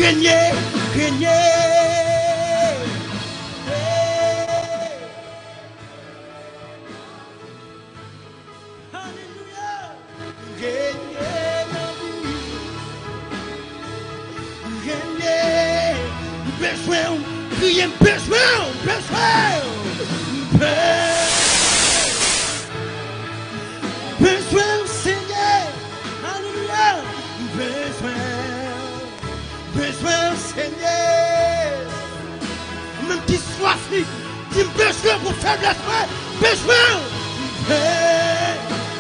régner, régner. Criez besoin, Seigneur, alléluia, besoin, Seigneur, même qui soit dit besoin pour faiblesse, besoin,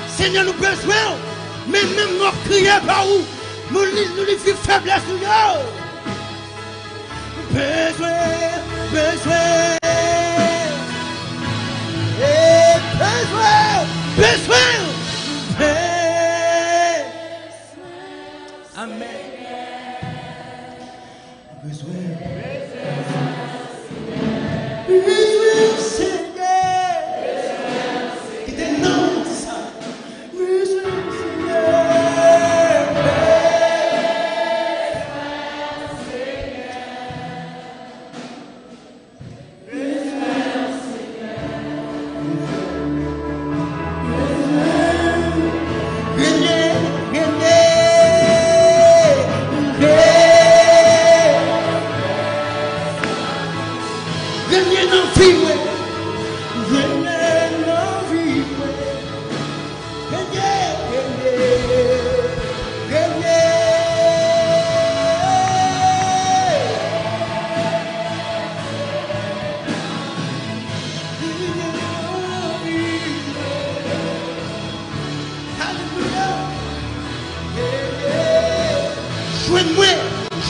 Seigneur, nous besoin, mais même nous crier par où, nous lui vivons faiblesse, nous besoin, Amen. Besoin, Seigneur, qui dénonce ça. Besoin,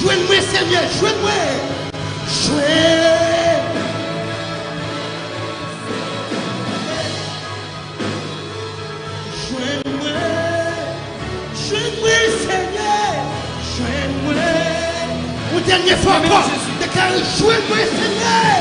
Joigne-moi, Seigneur, joigne-moi. Joigne-moi, Seigneur, joigne-moi. Une dernière fois encore, déclare, joigne-moi, Seigneur,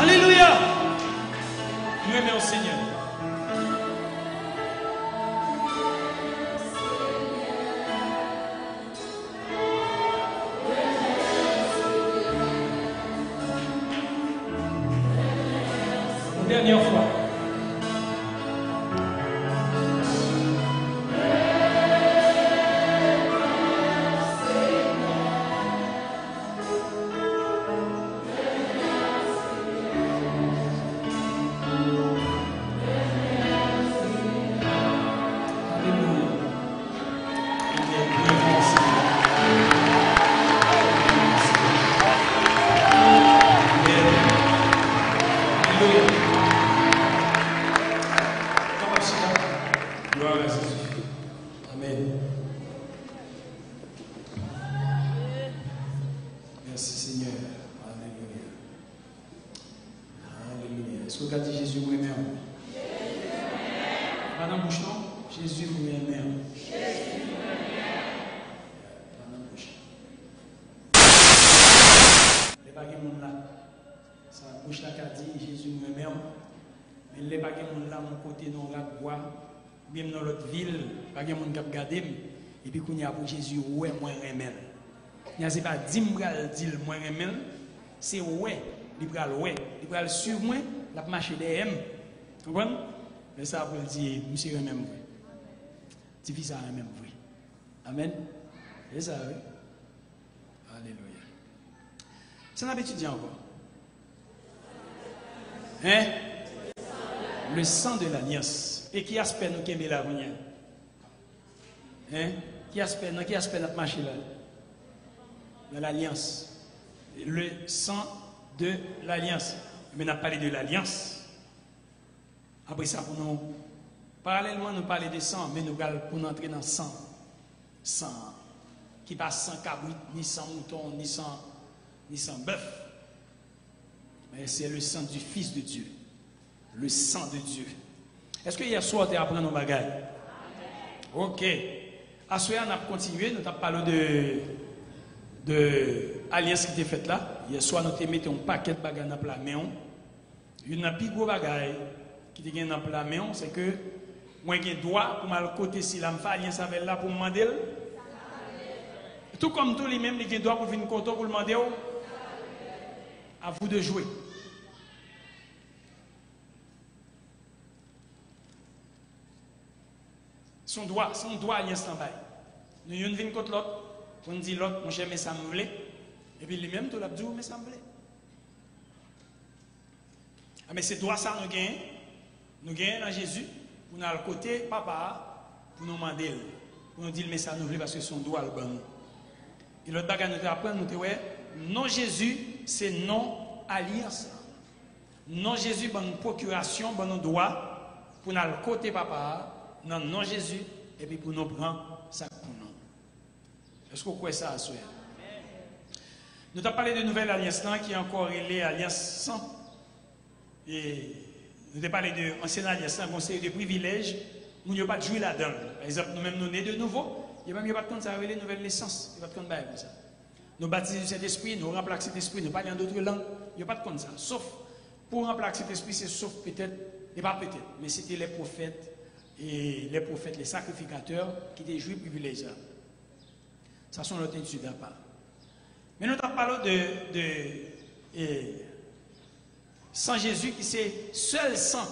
Alléluia. Nous aimons le Seigneur. Une dernière fois. Même dans l'autre ville, pas de monde qui a regardé, et puis qu'on y a pour Jésus, ouais, moi remel. Il n'y a pas dit moi remel, c'est ouais, il pral sur moi, la marcher derrière. Vous comprenez? Mais ça pour dire, monsieur remel, oui. Petit fils remel, oui. Amen. C'est ça, oui. Alléluia. C'est un étudiant encore. Hein? Le sang de l'alliance. Et qui aspect nous qui aime la venir? Hein? Qui aspect notre marché là? Dans l'alliance. Le sang de l'alliance. Mais on a parlé de l'alliance. Après ça, pour nous, parallèlement, nous parlons de sang, mais nous allons pour entrer dans sang. Sang. Qui passe sans cabrit, ni sans mouton, ni sans bœuf. Mais c'est le sang du Fils de Dieu. Le sang de Dieu. Est-ce que hier soir, tu as appris nos bagages? Ok. À ce moment, on a continué, nous avons parlé de l'alliance qui était faite là. Hier soir, nous avons mis un paquet de bagages dans la main. Une des plus gros bagages qui était dans la main, c'est que moi, j'ai le droit pour mal côté si la alliance avec là pour me demander. Tout comme tous les mêmes, les droit pour venir content pour le demander. À vous de jouer. Son droit alliance en bas. Nous venons contre l'autre, on dit l'autre, mon cher, mais ça me plaît. Et puis lui-même, tout l'abdou, mais ça me plaît. Ah, mais c'est droit ça nous gagnons. Nous gagnons dans Jésus, pour nous à côté, papa, pour nous demander. Pour nous dire, mais ça nous plaît parce que son droit le bon. Et l'autre bagage nous apprend, nous disons, non Jésus, c'est non alliance. Non Jésus, bonne procuration, bon droit, pour nous à côté, papa. Non Jésus, et puis pour nous prendre ça pour nous. Est-ce que vous croyez ça à soi? Nous avons parlé de nouvelle alliance qui est encore liée à l'alliance sans. Et nous avons parlé de l'ancienne alliance, un conseil de privilèges. Nous n'avons pas de jouer là-dedans. Par exemple, nous-mêmes nous nés de nouveau. Il n'y a pas de compte ça avec les nouvelles naissances. Il n'y a pas de compte comme ça. Nous baptisons du Saint-Esprit, nous remplaçons cet esprit, nous parlons d'autres langues. Il n'y a pas de compte ça. Sauf, pour remplacer cet esprit, c'est sauf peut-être, et pas peut-être, mais c'était les prophètes. Et les prophètes, les sacrificateurs qui étaient joués privilégiés. Ça sont notre étude à part. Mais nous parlons de sang Jésus qui c'est seul sang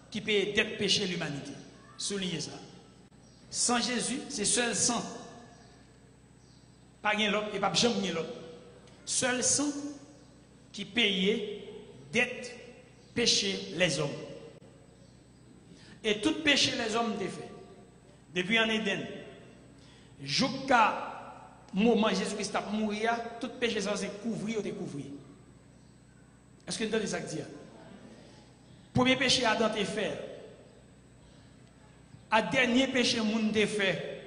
qui peut être péché l'humanité. Soulignez ça. Sans Jésus, c'est seul sang. Pas rien l'autre et pas jamais l'autre. Seul sang qui payait dette péché les hommes. Et tout péché les hommes étaient fait. Depuis en Éden, jusqu'à moment Jésus-Christ a mouru, tout péché ça c'est couvrir ou découvrir. Est-ce que vous entendez ça que dire? Premier péché Adam t'a fait. À dernier péché moun t'a fait.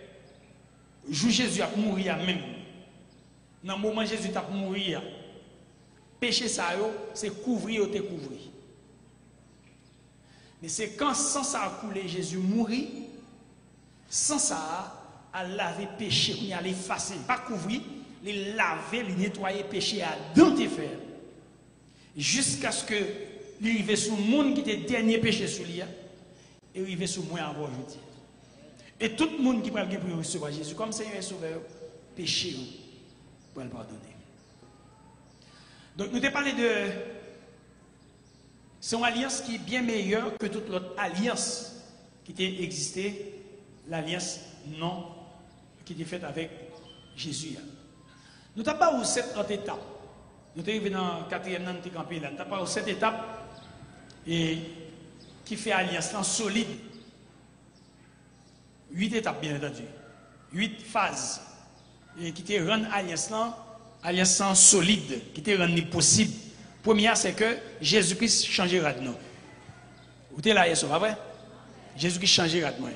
Jour Jésus a mouru même. Dans le moment Jésus a mouru, péché ça c'est couvrir ou découvrir. Mais c'est quand sans ça a coulé, Jésus mourit, sans ça a lavé péché, il a l'effacer, pas couvrir, il laver, il nettoyer péché à dans tes fers. Jusqu'à ce que l'arrivée sur le monde qui était dernier péché sur lui, et arrivé sur moi avant aujourd'hui. Et tout le monde qui peut recevoir Jésus comme Seigneur et Sauveur, péché pour le pardonner. Donc nous avons parlé de. C'est une alliance qui est bien meilleure que toute l'autre alliance qui était existée, l'alliance non qui était faite avec Jésus. Nous n'avons pas eu cette autre étape. Nous sommes arrivés dans le 4e an de campé là. Nous n'avons pas eu cette étape et qui fait alliance solide. 8 étapes bien entendu. 8 phases et qui te rendent alliance solide, qui te rendent possible. Première, c'est que Jésus-Christ changera de nous. Vous êtes là, c'est pas vrai? Jésus-Christ changera de nous.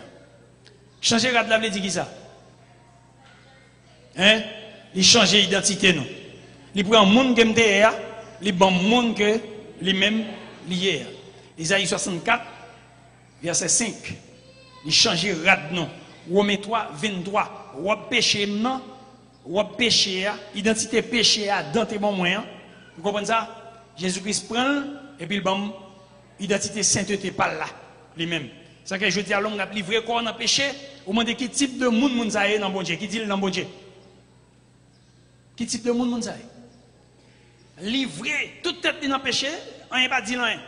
Changera de la, veut dire qui ça? Hein? Il change l'identité, nous. Il prend un monde qui est là, il prend un monde que lui-même lié. Isaïe 64, verset 5. Il changera de nous. Romains 3, 23. Ou péché, non? Ou péché, identité péché dans tes bons moyens. Vous comprenez ça? Jésus-Christ prend et puis il bon identité sainteté par là lui-même. C'est que je dis à l'homme n'a livré corps dans péché, au moment de quel type de monde moun ça dans bon Dieu, qui dit dans bon Dieu. Quel type de monde moun ça? Livré toute tête dans péché, on pas dit rien.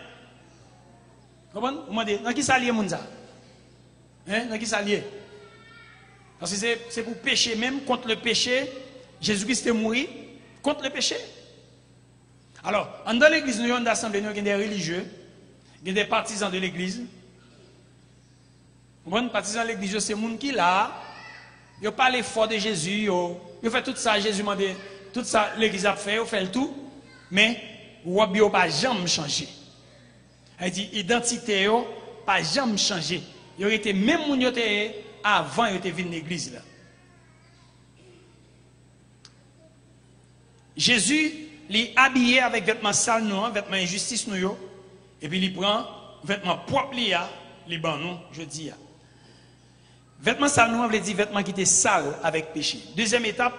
Vous comprenez? Vous demandez dans qui ça lié moun ça? Hein, dans qui ça lié? Parce que c'est pour pécher même contre le péché, Jésus-Christ est mort contre le péché. Alors, dans l'église, nous avons d'assemblée, nous avons des religieux, des partisans de l'église. Vous voyez, partisans de l'église, c'est les gens qui là, ils parlent fort de Jésus, ils font tout ça, Jésus m'a dit, tout ça, l'église a fait, ils font tout, mais ils n'ont pas jamais changé. Elle dit, identité, pas jamais changé. Ils ont été même avant, ils étaient venus à l'église là. Jésus, il est habillé avec vêtements sales, vêtements injustice, et puis il prend vêtements propres, les ban nous, je dis. Vêtements sales, veut dire vêtements qui étaient sales avec péché. Deuxième étape,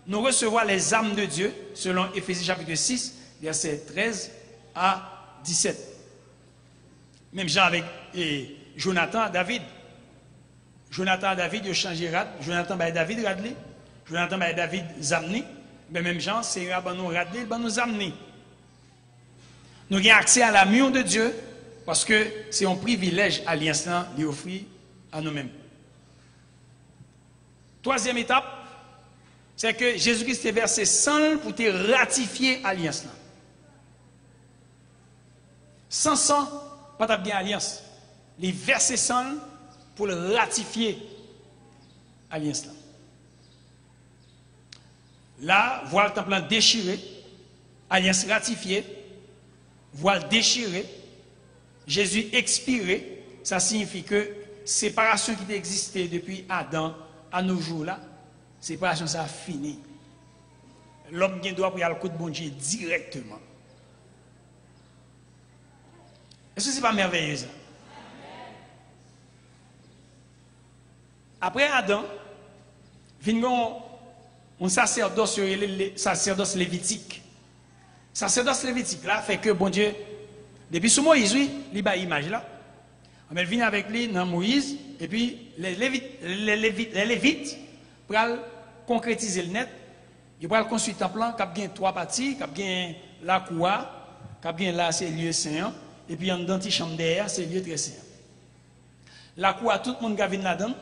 nous recevons les âmes de Dieu, selon Éphésiens chapitre 6, versets 13 à 17. Même Jean avec Jonathan, David. Jonathan, David, il a changé rad. Jonathan, David, radli. Jonathan, David, zamni. Mais même Jean, c'est un nous radli, nous zamni. Nous avons accès à l'amour de Dieu parce que c'est un privilège à l'instant d'y offrir à nous-mêmes. Troisième étape, c'est que Jésus-Christ est versé sang pour te ratifier alliance. Sans sang, pas de bien alliance. Il est versé sang pour le ratifier alliance. Là, voilà le temple déchiré, alliance ratifiée, voilà déchiré, Jésus expiré, ça signifie que séparation qui existait depuis Adam à nos jours là, séparation ça a fini. L'homme qui doit prier le coup de bon Dieu directement. Est-ce que ce n'est pas merveilleux ça? Après Adam, vient un sacerdoce, le sacerdoce lévitique. Sacerdoce lévitique là fait que bon Dieu, depuis sous Moïse, il a une image là. On vient avec lui dans Moïse, et puis les Lévites, pour concrétiser le net, ils vont construire un plan qui a bien trois parties, qui a bien la cour, qui a bien là, c'est le lieu saint, et puis en dedans, chambre derrière, c'est le lieu très saint. La cour, tout le monde qui vient là-dedans.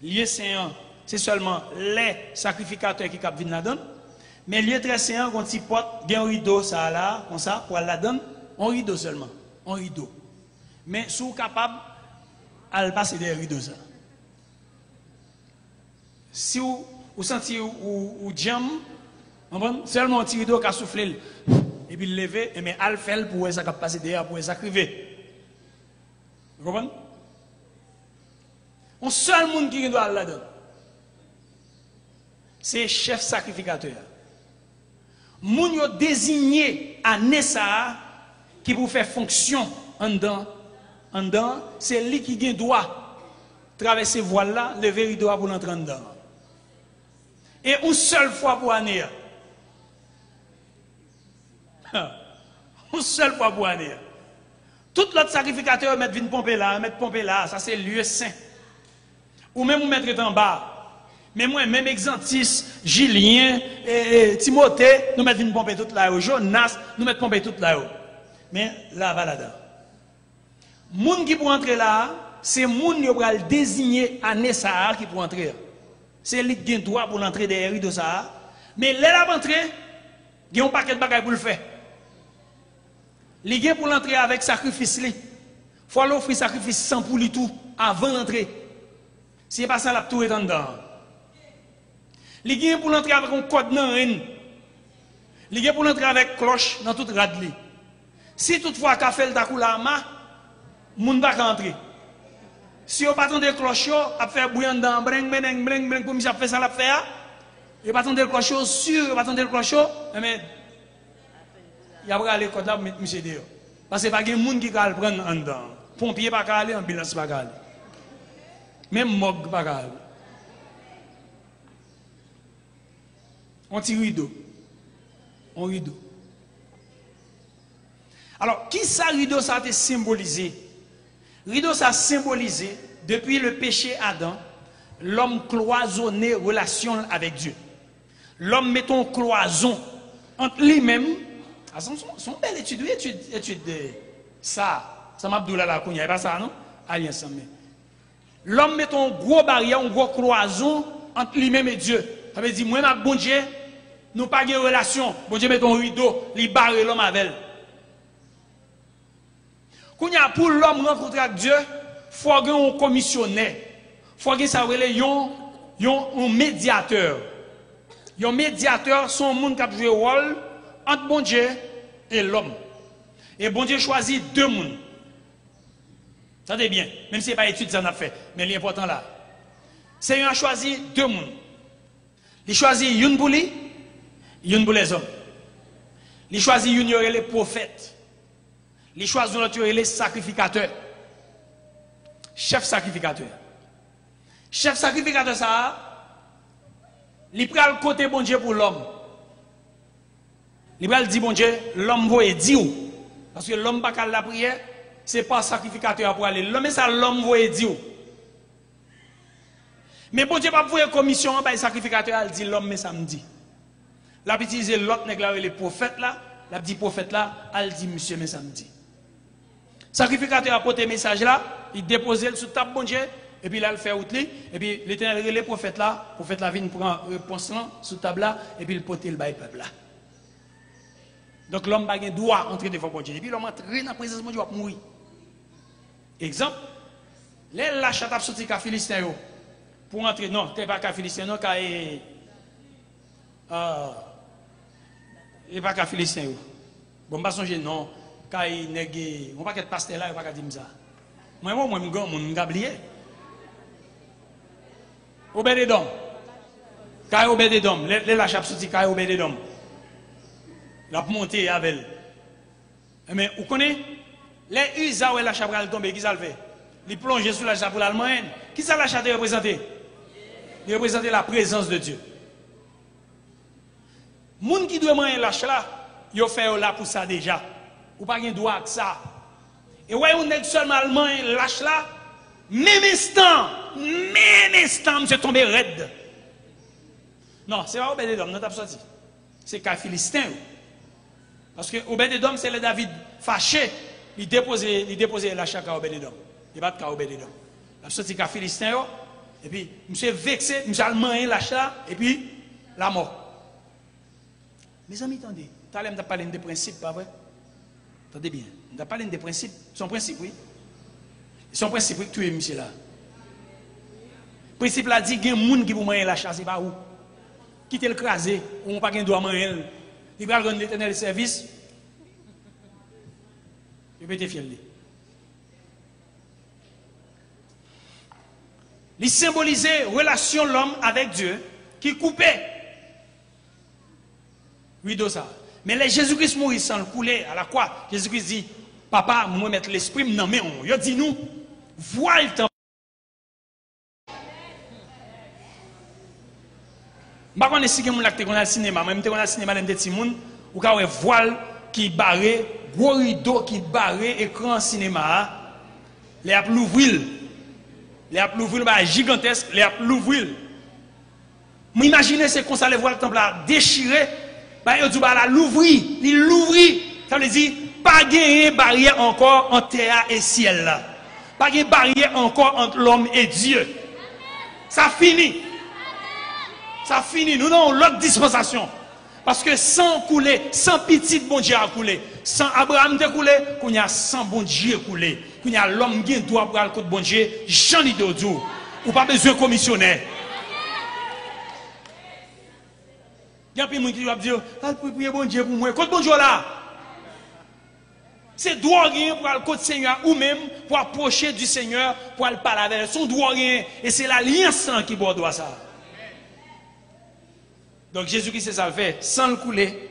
Le lieu saint, c'est seulement les sacrificateurs qui viennent là-dedans. Mais le lieu très saint, quand il porte, il y a un rideau, ça là, comme ça, pour aller là-dedans, un rideau seulement, un rideau. Mais si vous êtes capable, de passer des rideaux. Ça. Si vous sentez ou jam, seulement un petit rideau qui a soufflé, et puis le lever, mais al fait pour ça passer derrière, pour ça criver. Vous comprenez? Un seul monde qui doit aller là-dedans, c'est chef sacrificateur. Moun yo désigné à Nessa qui pour faire fonction en dedans, c'est lui qui doit traverser voile là, lever rideau pour l'entrer en dedans. Et une seule fois pour année. Une seule fois pour année. Tout l'autre sacrificateur mettre vine pomper là, ça c'est lieu saint. Ou même vous mettre en bas. Mais moi, même Exantis, Julien, Timothée, nous mettons une pompe toute là-haut. Jonas, nous mettons pompe toute là-haut. Mais là, va là-dedans. Moun qui pour entrer là, c'est moun qui va le désigner à Nessa qui pour entrer. C'est lui qui a droit pour l'entrée des rideaux de ça. Mais là, va entrer, il y a un paquet de bagages pour le faire. Il y a pour l'entrer avec sacrifice. Il faut l'offrir sacrifice sans pour lui tout avant d'entrer. Si n'est pas ça, la tour est en dedans. Il y a pour l'entrer avec un code dans rien. Il y a pour l'entrer avec cloche dans toute radli. Si toutefois qu'a fait le takoulama, moun va rentrer. Si on pas attendre cloche, a faire bouillant dans breng pour monsieur faire ça la faire. Il pas attendre cloche sûr, il pas attendre cloche, mais il y a pas aller code là mettre monsieur dehors. Parce que pas gen moun qui va le prendre en dedans. Pompier pas aller, ambulance pas aller. Même morgue pas aller. On tire rideau. On rideau. Alors, qui ça rideau ça a été symbolisé? Rideau ça a symbolisé, depuis le péché Adam, l'homme cloisonné relation avec Dieu. L'homme met une cloison entre lui-même. Son belle étude, ça m'a dit là, il n'y a pas ça, non? Allez, ensemble. L'homme met une grosse barrière, une grosse cloison entre lui-même et Dieu. Ça veut dire, moi, ma bon Dieu, nous pas de relation. Bon Dieu met un rideau, il barre l'homme avec elle. Quand il y a pour l'homme rencontrer avec Dieu, il faut qu'il y ait un commissionnaire. Il faut qu'il y ait un médiateur. Un médiateur, c'est un monde qui a joué un rôle entre bon Dieu et l'homme. Et bon Dieu choisit deux mondes. Ça c'est bien, même si ce n'est pas étude, ça n'a fait. Mais l'important là, c'est qu'il a choisi deux mondes. Il choisit une pour lui, une pour les hommes. Il choisit une pour les prophètes. Il choisit une autre pour les sacrificateurs. Chef sacrificateur. Chef sacrificateur, ça, il prend le côté bon Dieu pour l'homme. Il va dire bon Dieu, l'homme va dire parce que l'homme pas la prière, c'est pas sacrificateur pour aller. L'homme ça l'homme va dire. Mais bon Dieu pas pour commission bah sacrificateur elle dit l'homme mais samedi. L'a utiliser l'autre nèg là les prophètes là, l'a dit prophète là, elle dit monsieur mais samedi. Sacrificateur a porté message là, il dépose le sous table bon Dieu et puis là il fait outli et puis l'Éternel les prophètes là vient prendre réponse là sous table là et puis il porte le bail peuple là. Donc l'homme n'a pas droit entrer devant bon Dieu. Et puis l'homme entre dans la présence de Dieu, il va mourir. Exemple, les lâches à sortir qu'à Philistin pour entrer, non, ce n'est pas qu'à Philistin, non, qu'à pas qu'à Philistin. Bon, je ne sais pas, non, qu'à négé, on ne va pas être pasteur là, on ne va pas dire ça. Moi, je suis oublié. Obédédom. Qu'à Obédédom, les lâches à sortir qu'à Obédédom. La montée avec elle. Mais vous connaissez les USA où la chabral tombe, qui ça le fait? Il plonge sous la chapeau l'Allemagne. Qui ça la chatte représenter? Il représente la présence de Dieu. Les gens qui doivent manger lâche là, ils ont fait là pour ça déjà. Ou pas de droit à ça. Et ouais, on est seulement allemand lâche là, même instant, monsieur tombé raide. Non, c'est pas Obédédom, non, t'as sorti. C'est qu'un Philistin. Parce que Obédédom, c'est le David fâché. Il déposait la chaque à Obédédom. Il bat qu'à Obédédom. Il a sorti qu'à Philistin. Et puis, monsieur vexé, monsieur allemand, l'achat, et puis, la mort. Mes amis, attendez. Tout à l'heure, on a parlé des principes, pas vrai? Attendez bien. On a parlé des principes. Son principe, oui. Son principe, oui, que tu es, monsieur là. Le principe là dit qu'il y a des gens qui vont manger l'achat, c'est pas où. Quitter le crasé, ou on pas droit manger. Il va rendre l'Éternel service. Il peut être fier. Il symbolisait relation l'homme avec Dieu qui coupait. Oui, ça. Mais les Jésus-Christ mourit sans le couler à la croix. Jésus-Christ dit, papa, moi mettre l'esprit, non mais on. Il dit nous, vois le temps. Je ne sais pas si vous avez un cinéma, mais vous avez un cinéma de petit monde, vous avez un voile qui barré, gros rideau qui barré, écran cinéma, les a l'ouvrir. Les a l'ouvrir, gigantesque, les a l'ouvrir. Vous imaginez c'est comme ça les voiles temple là déchiré, il dit l'ouvrir, il l'ouvrir. Ça veut dire pas gagner barrière encore entre terre et ciel là. Pas gagner barrière encore entre l'homme et Dieu. Ça finit. Ça finit, nous avons l'autre dispensation. Parce que sans couler, sans petit bon Dieu a coulé, sans Abraham de couler, qu'on y a 100 bon Dieu coulé, qu'on y a l'homme qui doit pour le côté bon Dieu, j'en ai d'autres. Ou pas besoin de commissionnaire. Il y a des gens qui vont dire, ah, pour prier bon Dieu pour moi, côté bon Dieu là. C'est droit rien pour le côté Seigneur ou même pour approcher du Seigneur, pour le parler avec son droit rien. Et c'est l'alliance qui doit ça. Donc Jésus-Christ, c'est ça le fait, sans le couler,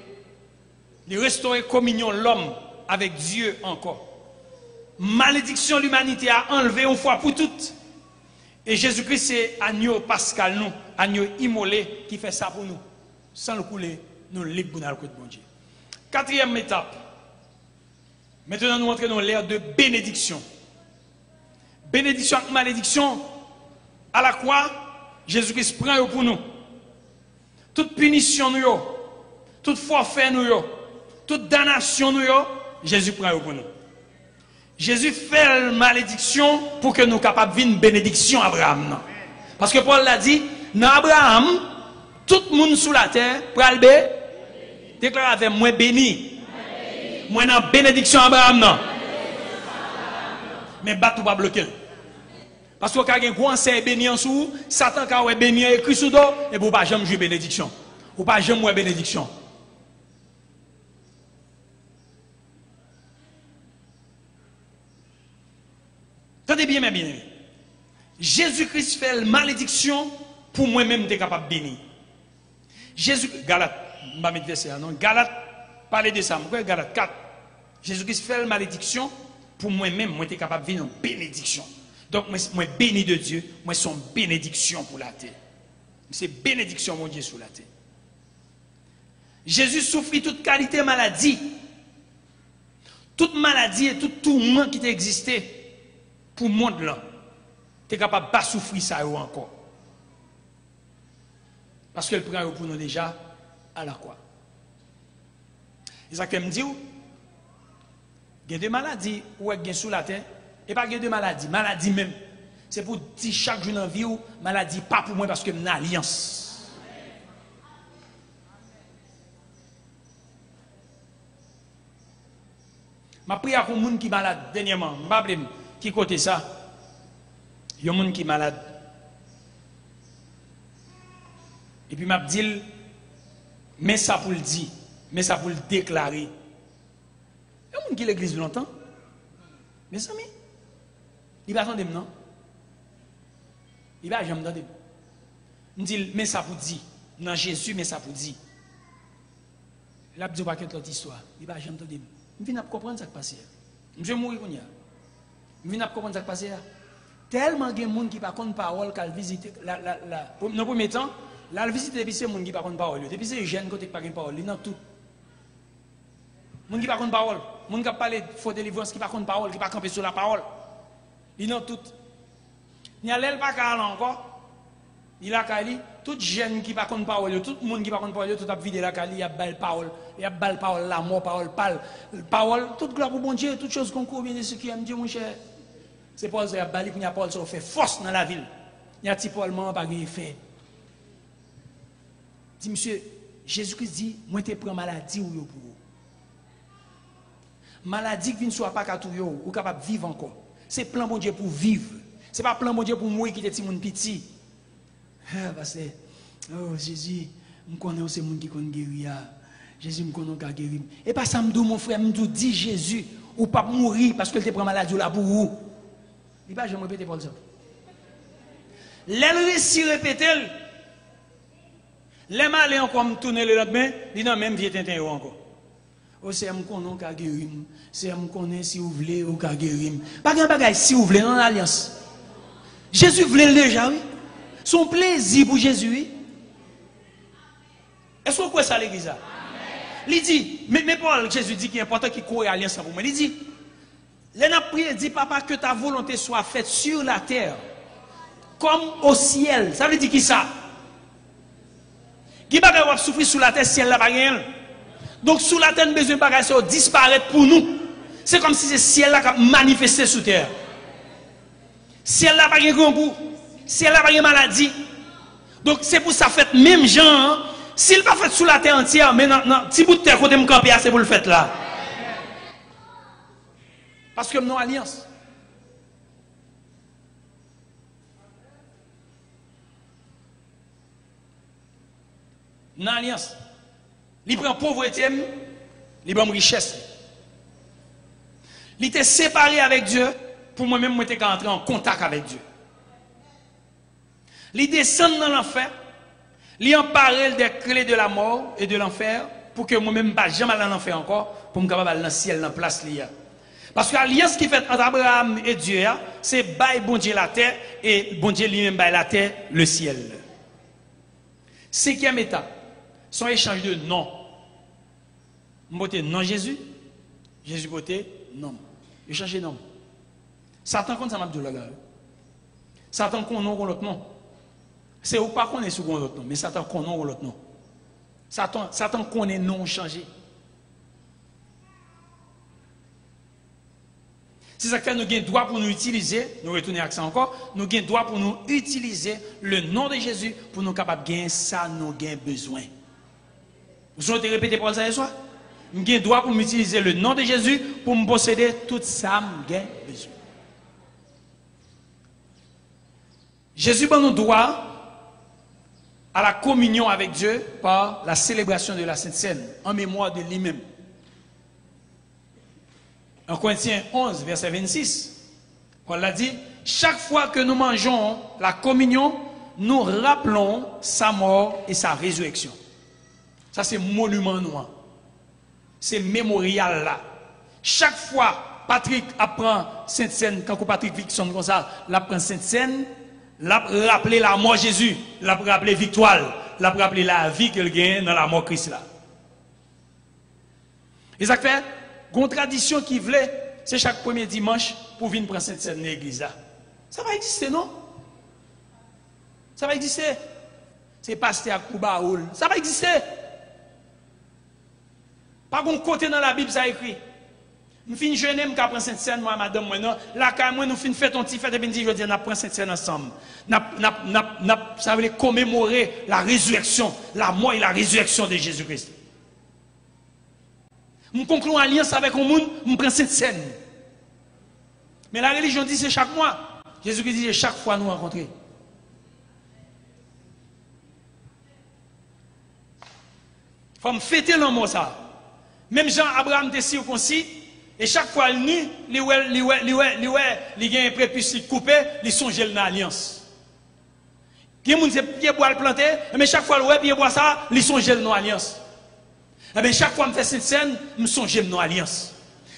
il restaurer communion l'homme avec Dieu encore. Malédiction, l'humanité a enlevé une fois pour toutes. Et Jésus-Christ, c'est agneau pascal, nous, agneau immolé, qui fait ça pour nous. Sans le couler, nous libres dans le côté de bon Dieu. Quatrième étape. Maintenant, nous entrons dans l'ère de bénédiction. Bénédiction et malédiction, à la croix, Jésus-Christ prend pour nous. Toute punition, nous, toute forfait, nous, toute damnation, nous, Jésus prend pour nous. Jésus fait la malédiction pour que nous soyons capables de vivre une bénédiction à Abraham. Parce que Paul l'a dit, dans Abraham, tout le monde sous la terre, pour aller déclare avec moi béni. Moi, dans bénédiction à Abraham, non. Mais bateau pas bloqué. Parce que quand il y a un grand béni en dessous, Satan quand il béni écrit sous dos, et vous ne pouvez jamais jouer bénédiction. Vous ne pouvez jamais jouer bénédiction. Attendez bien, mes bien-aimés. Jésus-Christ fait la malédiction pour moi-même d'être capable de bénir. Jésus, Galate, je ne vais pas mettre verset, non. Galate, parlez de ça. Galate 4. Jésus-Christ fait la malédiction pour moi-même, moi, d'être capable de vivre une bénédiction. Donc, moi, béni de Dieu, moi, son bénédiction pour la terre. C'est bénédiction, mon Dieu, sur la terre. Jésus souffrit toute qualité de maladie. Toute maladie et tout tourment qui existait pour le monde là. Tu es capable de pas souffrir ça encore. Parce que le prend pour nous déjà à la croix. Et ça que me dit, il y a des maladies ou il y a sous la terre, et pas de maladies, maladie même. C'est pour dire chaque jour dans la vie, maladie pas pour moi parce que j'ai une alliance. Je prie pour les gens qui sont malades dernièrement. Je ne sais pas qui côté ça. Il y a des gens qui sont malades. Et puis je dis, mais ça pour le dire, mais ça pour le déclarer. Il y a des gens qui l'église longtemps. Mes amis, il va attendre non? Il va jamais attendre. Je dis, mais ça pour dire. Non, Jésus, mais ça pour dire. Il a dit pas l'autre histoire. Il va jamais attendre. Je viens de comprendre ce qui passe. Je vais mourir. Je viens de comprendre ce qui passe. Tellement de gens qui ne parlent pas parole qu'à visiter. Dans le premier temps, la visite depuis c'est les gens qui ne parlent pas parole. Depuis c'est les jeunes qui ne parlent pas parole. Ils n'ont tout. Les gens qui ne parlent pas parole. Les gens qui parlent de faux délivrance, qui ne parlent pas parole, qui ne parlent pas camper sur la parole. Ils n'ont tout. Il n'y a pas qu'à aller encore. Il a qu'à aller. Tout jeune qui ne parle pas parole, tout le monde qui ne parle pas parole, tout a vidé la cali, il y a belle parole. Il y a belle parole, la mort, parole, toute gloire pour bon Dieu, toutes choses qu'on court bien de ce qui aime Dieu, mon cher. C'est Paul, il y a bali, il y a Paul, ça fait force dans la ville. Il y a petit Paul, pas de fait. Dit, monsieur, Jésus-Christ dit, moi, je prends maladie ou pour vous. Maladie qui ne soit pas capable ou capable de vivre encore. C'est plan bon Dieu pour vivre. C'est pas plan bon Dieu pour mourir qui est petit, mon petit. Parce que, oh Jésus, je connais ces gens qui connaissent guérir. Jésus me connaît qui guérir. Et pas ça me dit, mon frère, me dit Jésus, ou pas mourir parce que tu prends maladie là pour vous. Il va jamais répéter pour ça. L'elle réussit répéter. Les malais encore me tourner le lendemain, ils n'ont même vie tintin encore. Oh, c'est me connaît qui guérir. C'est me connaît si vous voulez ou qui guérir. Pas de bagage si vous voulez dans l'alliance. Jésus voulait déjà, oui. Son plaisir pour Jésus, oui. Est-ce que vous croyez ça l'église? Il dit, mais Paul, Jésus dit qu'il est important qu'il croie à l'alliance pour moi. Il dit, l'en a prié, dit, papa, que ta volonté soit faite sur la terre, comme au ciel. Ça veut dire qui ça? Qui va souffrir sous la terre, ciel là, pas rien. Donc, sous la terre, nous besoin de bagages disparaître pour nous. C'est comme si c'est ciel là qui a manifesté sous terre. Ciel là, pas rien grand goût. Ciel là, pas rien maladie. Donc, c'est pour ça fait même gens. Hein? S'il pas fait sous la terre entière, mais non, si bout de terre côté me camper, c'est pour le faire là. Parce que nous alliance. Nous alliance. Il prend pauvreté, il prend richesse. Il était séparé avec Dieu pour moi-même, moi, j'étais entré en contact avec Dieu. Il descend dans l'enfer. Il emparé des clés de la mort et de l'enfer pour que moi-même pas jamais aller dans l'enfer encore pour me capable aller dans le ciel dans la place liée. Parce que l'alliance qui fait entre Abraham et Dieu, c'est bail bon Dieu la terre et bon Dieu lui-même bail la terre le ciel. Cinquième étape, son échange de nom. M'boté non Jésus, Jésus boté non. Il change de nom. Satan compte ça m'a dit là. Satan connaît l'autre nom. C'est ou pas qu'on est sous l'autre nom, mais Satan connaît l'autre nom. Satan connaît non changé. C'est ça que nous avons droit pour nous utiliser, nous retournons à ça encore, nous avons droit pour nous utiliser le nom de Jésus pour nous capables de gagner ça nous avons besoin. Vous avez répété pour ça ce soir? Nous avons droit pour utiliser le nom de Jésus pour me posséder tout ça nous avons besoin. Jésus nous droit à la communion avec Dieu par la célébration de la Sainte Seine, en mémoire de lui-même. En Corinthiens 11, verset 26, Paul l'a dit, chaque fois que nous mangeons la communion, nous rappelons sa mort et sa résurrection. Ça c'est monument noir. C'est mémorial là. Chaque fois, Patrick apprend Sainte Seine, quand Patrick Vixon comme ça, l'apprend Sainte Seine, l'a rappelé la mort Jésus, l'a rappelé victoire, l'a rappelé la vie qu'il gagne dans la mort Christ là. Et ça fait, une tradition qui voulait, c'est chaque premier dimanche pour venir prendre cette scène dans l'église là. Ça va exister, non? Ça va exister. C'est pasteur à Koubaoul. Ça va exister. Pas un côté dans la Bible, ça écrit. Je finis jeune, je prends cette scène, moi, madame, moi, non. Là, quand moi, nous finissons faire ton petit fête, et puis je dis, on prend cette scène ensemble. Ça veut dire commémorer la résurrection, la mort et la résurrection de Jésus-Christ. Je conclue une alliance avec le monde, je prends cette scène. Mais la religion dit c'est chaque mois. Jésus-Christ dit c'est chaque fois nous rencontrer. Il faut me fêter l'amour ça. Même Jean-Abraham était circoncis, et chaque fois il nu, il a un prépuce coupé, il songe dans l'alliance. Qui moun c'est pied bois le planter, mais chaque fois le pied bois ça, il songe dans l'alliance. Eh bien, chaque fois que je fais cette scène, je songe dans l'alliance.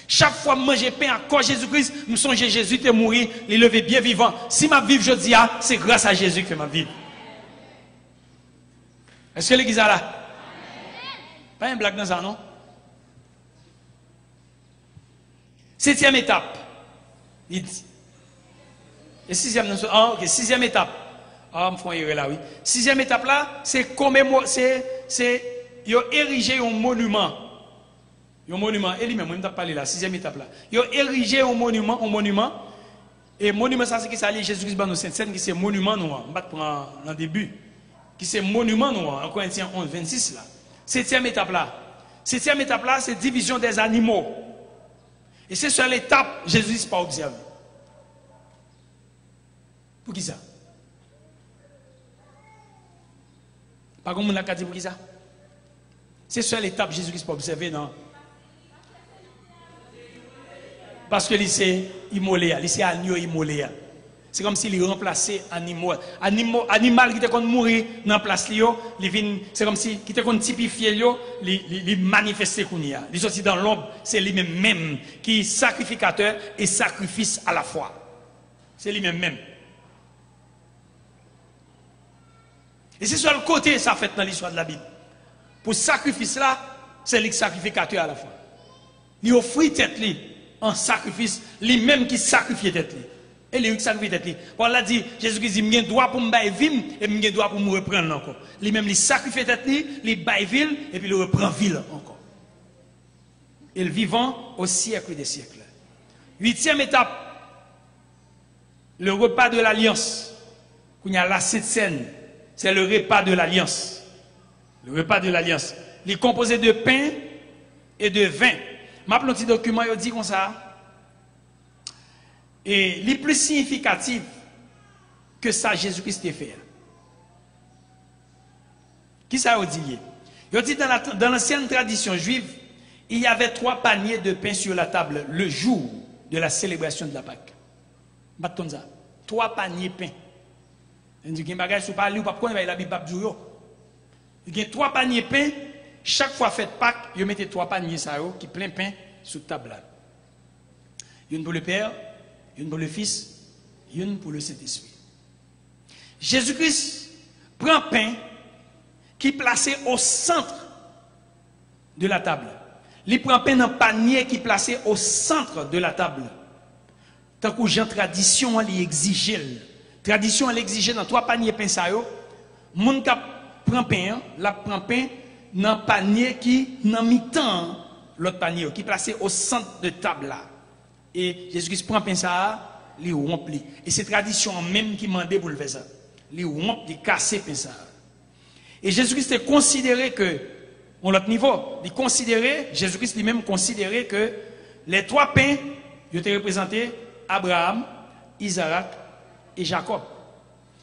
Chaque fois que je mange pain à corps Jésus-Christ, je songe Jésus est mort, il est levé bien vivant. Si je vis, je dis, c'est grâce à Jésus que je vis. Est-ce que l'église est là? Pas une blague dans ça, non? 7e étape. Il dit. Et 6e, ok, 6e étape. Ah, je me fais là, oui. 6e étape là, c'est ils ont érigé un monument. Un monument. Et lui-même, on ne parlé là, 6e étape là. Ils ont érigé un monument. Et monument, ça, c'est qui s'allie Jésus-Christ dans nos scènes, qui c'est monument noir. On va prendre en début. Qui c'est monument noir, en Corinthiens 11, 26 là. 7e étape là. 7e étape là, c'est division des animaux. Et c'est sur l'étape, Jésus n'est pas observé. Pour qui ça? Pas comme on l'a dit pour qui ça? C'est sur l'étape, Jésus-Christ pas observé, non? Parce que c'est immolé, c'est agneau immolé. C'est comme s'il remplaçait animal qui était contre mourir dans la place, c'est comme si qui était contre typifier, il manifestait qu'on y a. Il sorti dans l'ombre, c'est lui-même qui est sacrificateur et sacrifice à la fois. C'est lui-même. Et c'est sur le côté ça fait dans l'histoire de la Bible. Pour sacrifice là, c'est le sacrificateur à la fois. Il offre tête lui en sacrifice, lui-même qui sacrifie tête lui. Et lui qui sacrifie tête lui. Paul l'a dit, Jésus-Christ dit, j'ai droit pour me bailler ville et j'ai droit pour me reprendre encore. Lui-même il sacrifie tête lui, il baille ville et puis il reprend ville encore. Et le vivant au siècle des siècles. 8e étape, le repas de l'alliance. Il y a là cette scène, c'est le repas de l'alliance. Le repas de l'alliance. Il est composé de pain et de vin. Ma petit document, il dit comme ça. Et le plus significatif que ça, Jésus-Christ a fait. Qui ça a dit? Il dit dans l'ancienne tradition juive, il y avait 3 paniers de pain sur la table le jour de la célébration de la Pâque. 3 paniers de pain. Il dit qu'il y a un bagage sur parler ou pas quoi, il y a la Bible. Il y a 3 paniers de pain. Chaque fois fait Pâques, il mettait 3 paniers qui plein pain sur la table. Une pour le Père, une pour le Fils, une pour le Saint-Esprit. Jésus-Christ prend pain qui est placé au centre de la table. Il prend pain dans un panier qui est placé au centre de la table. Tant que j'ai tradition, elle exige. Tradition, elle exige dans 3 paniers de pain. Mon qui prend pain, la prend pain dans un panier qui dans mi-temps l'autre panier qui est placé au centre de table là. Et Jésus-Christ prend pain ça, il remplit. Et c'est tradition même qui demandait pour le faire ça. Il remplit, il casse pain ça. Et Jésus-Christ est considéré que, à l'autre niveau, Jésus-Christ lui-même considérait que les 3 pains, ils étaient représentés Abraham, Isaac et Jacob,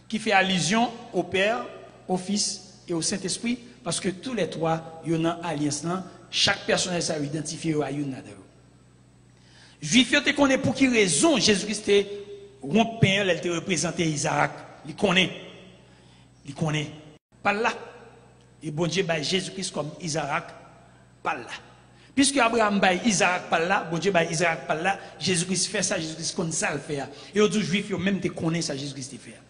qui fait allusion au Père, au Fils et au Saint-Esprit, parce que tous les 3, ils ont une alliance là, chaque personne a identifié à une d'eux. Juifs te connaît pour qui raison Jésus-Christ est rompu, elle te représenté Isaac. Il connaît. Pas là. Et bon Dieu baille Jésus-Christ comme Isaac, pas là. Puisque Abraham baille Isaac pas là, bon Dieu baille Isaac pas là, Jésus-Christ fait ça, Jésus-Christ connaît ça le fait. Et aux Juifs, ils même te connaissent ça, Jésus-Christ fait.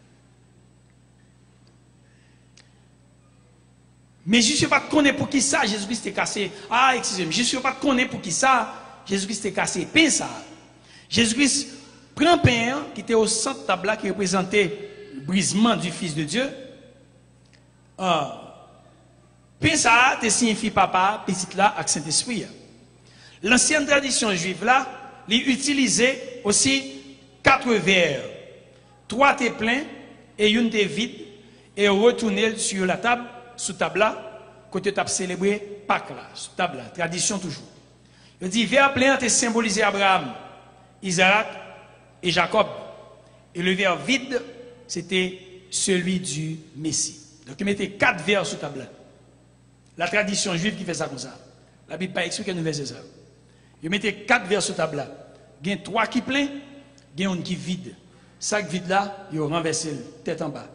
Mais Jésus pas connaît pour qui ça, Jésus-Christ est cassé. Ah, excusez-moi, Jésus pas connaît pour qui ça, Jésus-Christ est cassé. Pain ça. Jésus-Christ prend pain qui était au centre de table qui représentait le brisement du Fils de Dieu. Pain ça, te signifie papa, petit là, avec Saint-Esprit. L'ancienne tradition juive là, il utilisait aussi 4 verres. 3 étaient pleins et une était vide et retourner sur la table, sous table là, côté table célébré Pâques là, sous table là, tradition toujours. Il dit verre plein était symbolisé Abraham, Isaac et Jacob. Et le verre vide, c'était celui du Messie. Donc il mettait 4 verres sous table là. La tradition juive qui fait ça comme ça. La Bible pas expliqué nous verset ça. Il mettait 4 verres sous table là. Il y a 3 qui plein, il y a un qui vide. Sac vide là, il a renversé tête en bas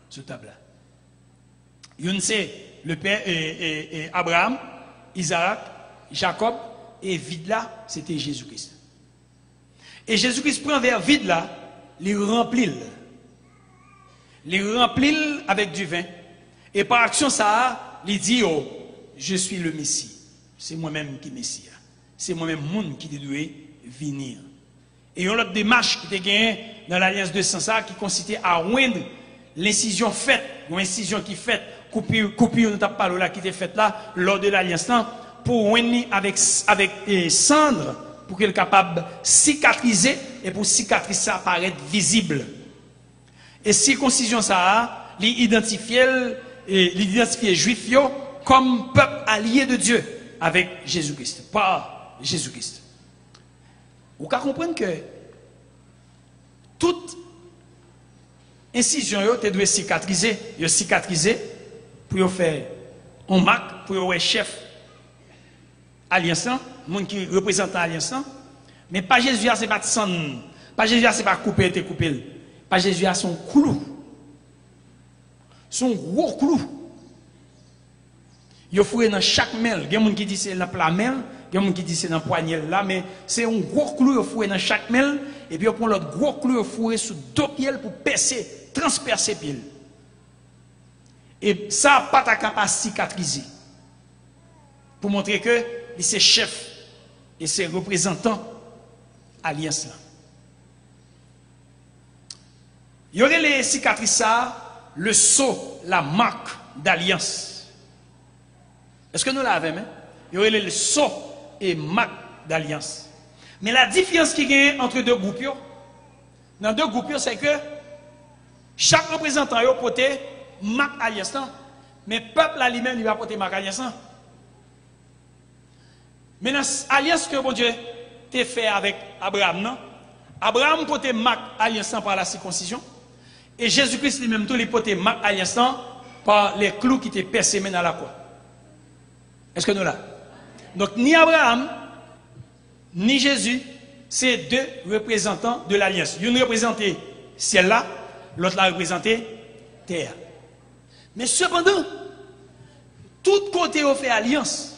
sous table là. Il c'est le père Abraham, Isaac, Jacob et vide là, c'était Jésus-Christ. Et Jésus-Christ prend un verre vide là, les remplit avec du vin et par action ça, il dit oh, je suis le Messie. C'est moi-même qui Messie. C'est moi-même monde qui doit venir. Et il y a une autre démarche qui était gagnée dans l'Alliance de Sansa qui consistait à rendre l'incision faite, ou incision qui faite, coupure nous t'a parlé là, qui était faite là, lors de l'Alliance, pour rendre avec cendre, pour qu'elle soit capable de cicatriser, et pour cicatriser ça apparaître visible. Et circoncision ça, l'identifier juif comme peuple allié de Dieu avec Jésus-Christ, par Jésus-Christ. Vous pouvez comprendre que toute incision doit cicatriser, pour faire un marque, pour faire chef alliance, monde qui représente l'alliance, mais pas Jésus, c'est pas sang, pas Jésus, c'est pas couper, pas Jésus, son clou, son gros clou. Il faut dans chaque mail, il y a des gens qui disent c'est dans la mail, il y a des gens qui disent c'est dans le poignet là, mais c'est un gros clou il faut dans chaque mail, et puis on prend l'autre gros clou il faut sur 2 pieds pour percer, transpercer pied. Et ça n'a pas ta capacité cicatriser. Pour montrer que c'est chef et c'est représentant alliance là. Il y aurait les cicatrices ça, le sceau, la marque d'alliance. Est-ce que nous l'avons même? Il y aurait le sceau et marque d'alliance. Mais la différence qu'il y a entre 2 groupes, dans 2 groupes, c'est que chaque représentant a porté marque alliance, mais le peuple lui-même il va porter marque alliance. Mais dans l'alliance que bon Dieu t'a fait avec Abraham, non? Abraham portait marque alliance par la circoncision, et Jésus-Christ lui-même tout les portait marque alliance par les clous qui étaient percés dans la croix. Est-ce que nous là? Donc ni Abraham, ni Jésus, c'est 2 représentants de l'alliance. Une représentait ciel là, l'autre l'a représenté terre. Mais cependant, tout côté on fait alliance.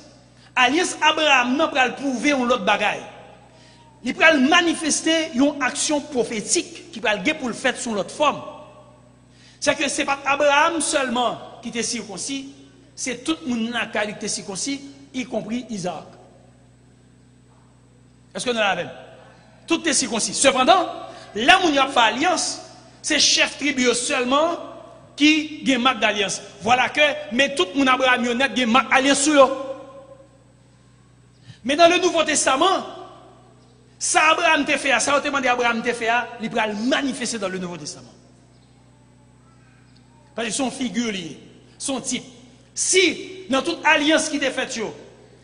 Alliance Abraham n'a pas prouver un autre bagaille. Il peut manifester une action prophétique qui va le pour le faire sous l'autre forme. C'est que ce n'est pas Abraham seulement qui était circoncis, c'est tout le monde qui était circoncis, y compris Isaac. Est-ce que nous l'avons? Tout est circoncis. Cependant, là où il y a fait alliance, c'est chef tribu seulement qui a une marque d'alliance. Voilà que, mais tout le monde Abraham a une marque d'alliance sur eux. Mais dans le Nouveau Testament, ça Abraham te fait, ça a demandé Abraham te fait, il va le manifester dans le Nouveau Testament. Parce que son figure liée, son type. Si dans toute alliance qui est faite,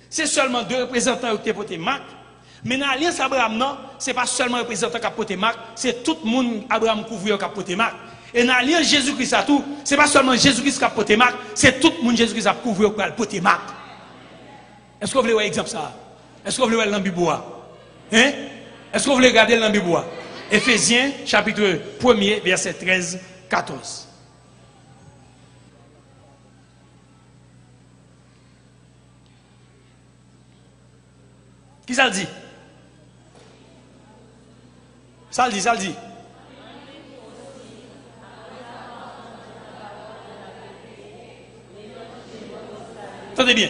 c'est seulement 2 représentants qui ont porté marque, mais dans l'alliance Abraham, non, ce n'est pas seulement un représentant qui a porté marque, c'est tout le monde Abraham couvert qui a porté marque. Et dans l'alliance Jésus-Christ à tout, ce n'est pas seulement Jésus-Christ qui a porté marque, c'est tout le monde Jésus-Christ qui a couvert qui a porté marque. Est-ce que vous voulez voir exemple ça? Est-ce que vous voulez voir dans la Bible? Hein? Est-ce que vous voulez regarder dans la Bible? Éphésiens, chapitre 1er, verset 13-14. Qui ça le dit? Ça le dit, ça le dit. Attendez bien.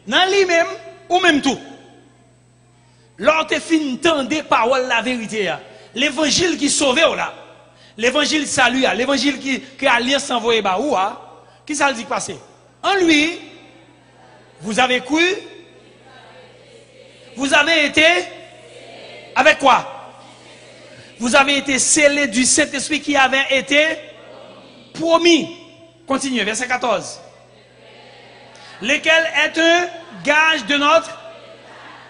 Dans lui-même, ou même tout. Lors te fin entendre parole la vérité, l'évangile qui sauve là, l'évangile salut, l'évangile qui a alliance envoyé par où, qui ça le dit passer? En lui, vous avez cru, vous avez été, avec quoi? Vous avez été scellés du Saint-Esprit qui avait été promis. Continuez, verset 14. Lequel est un gage de notre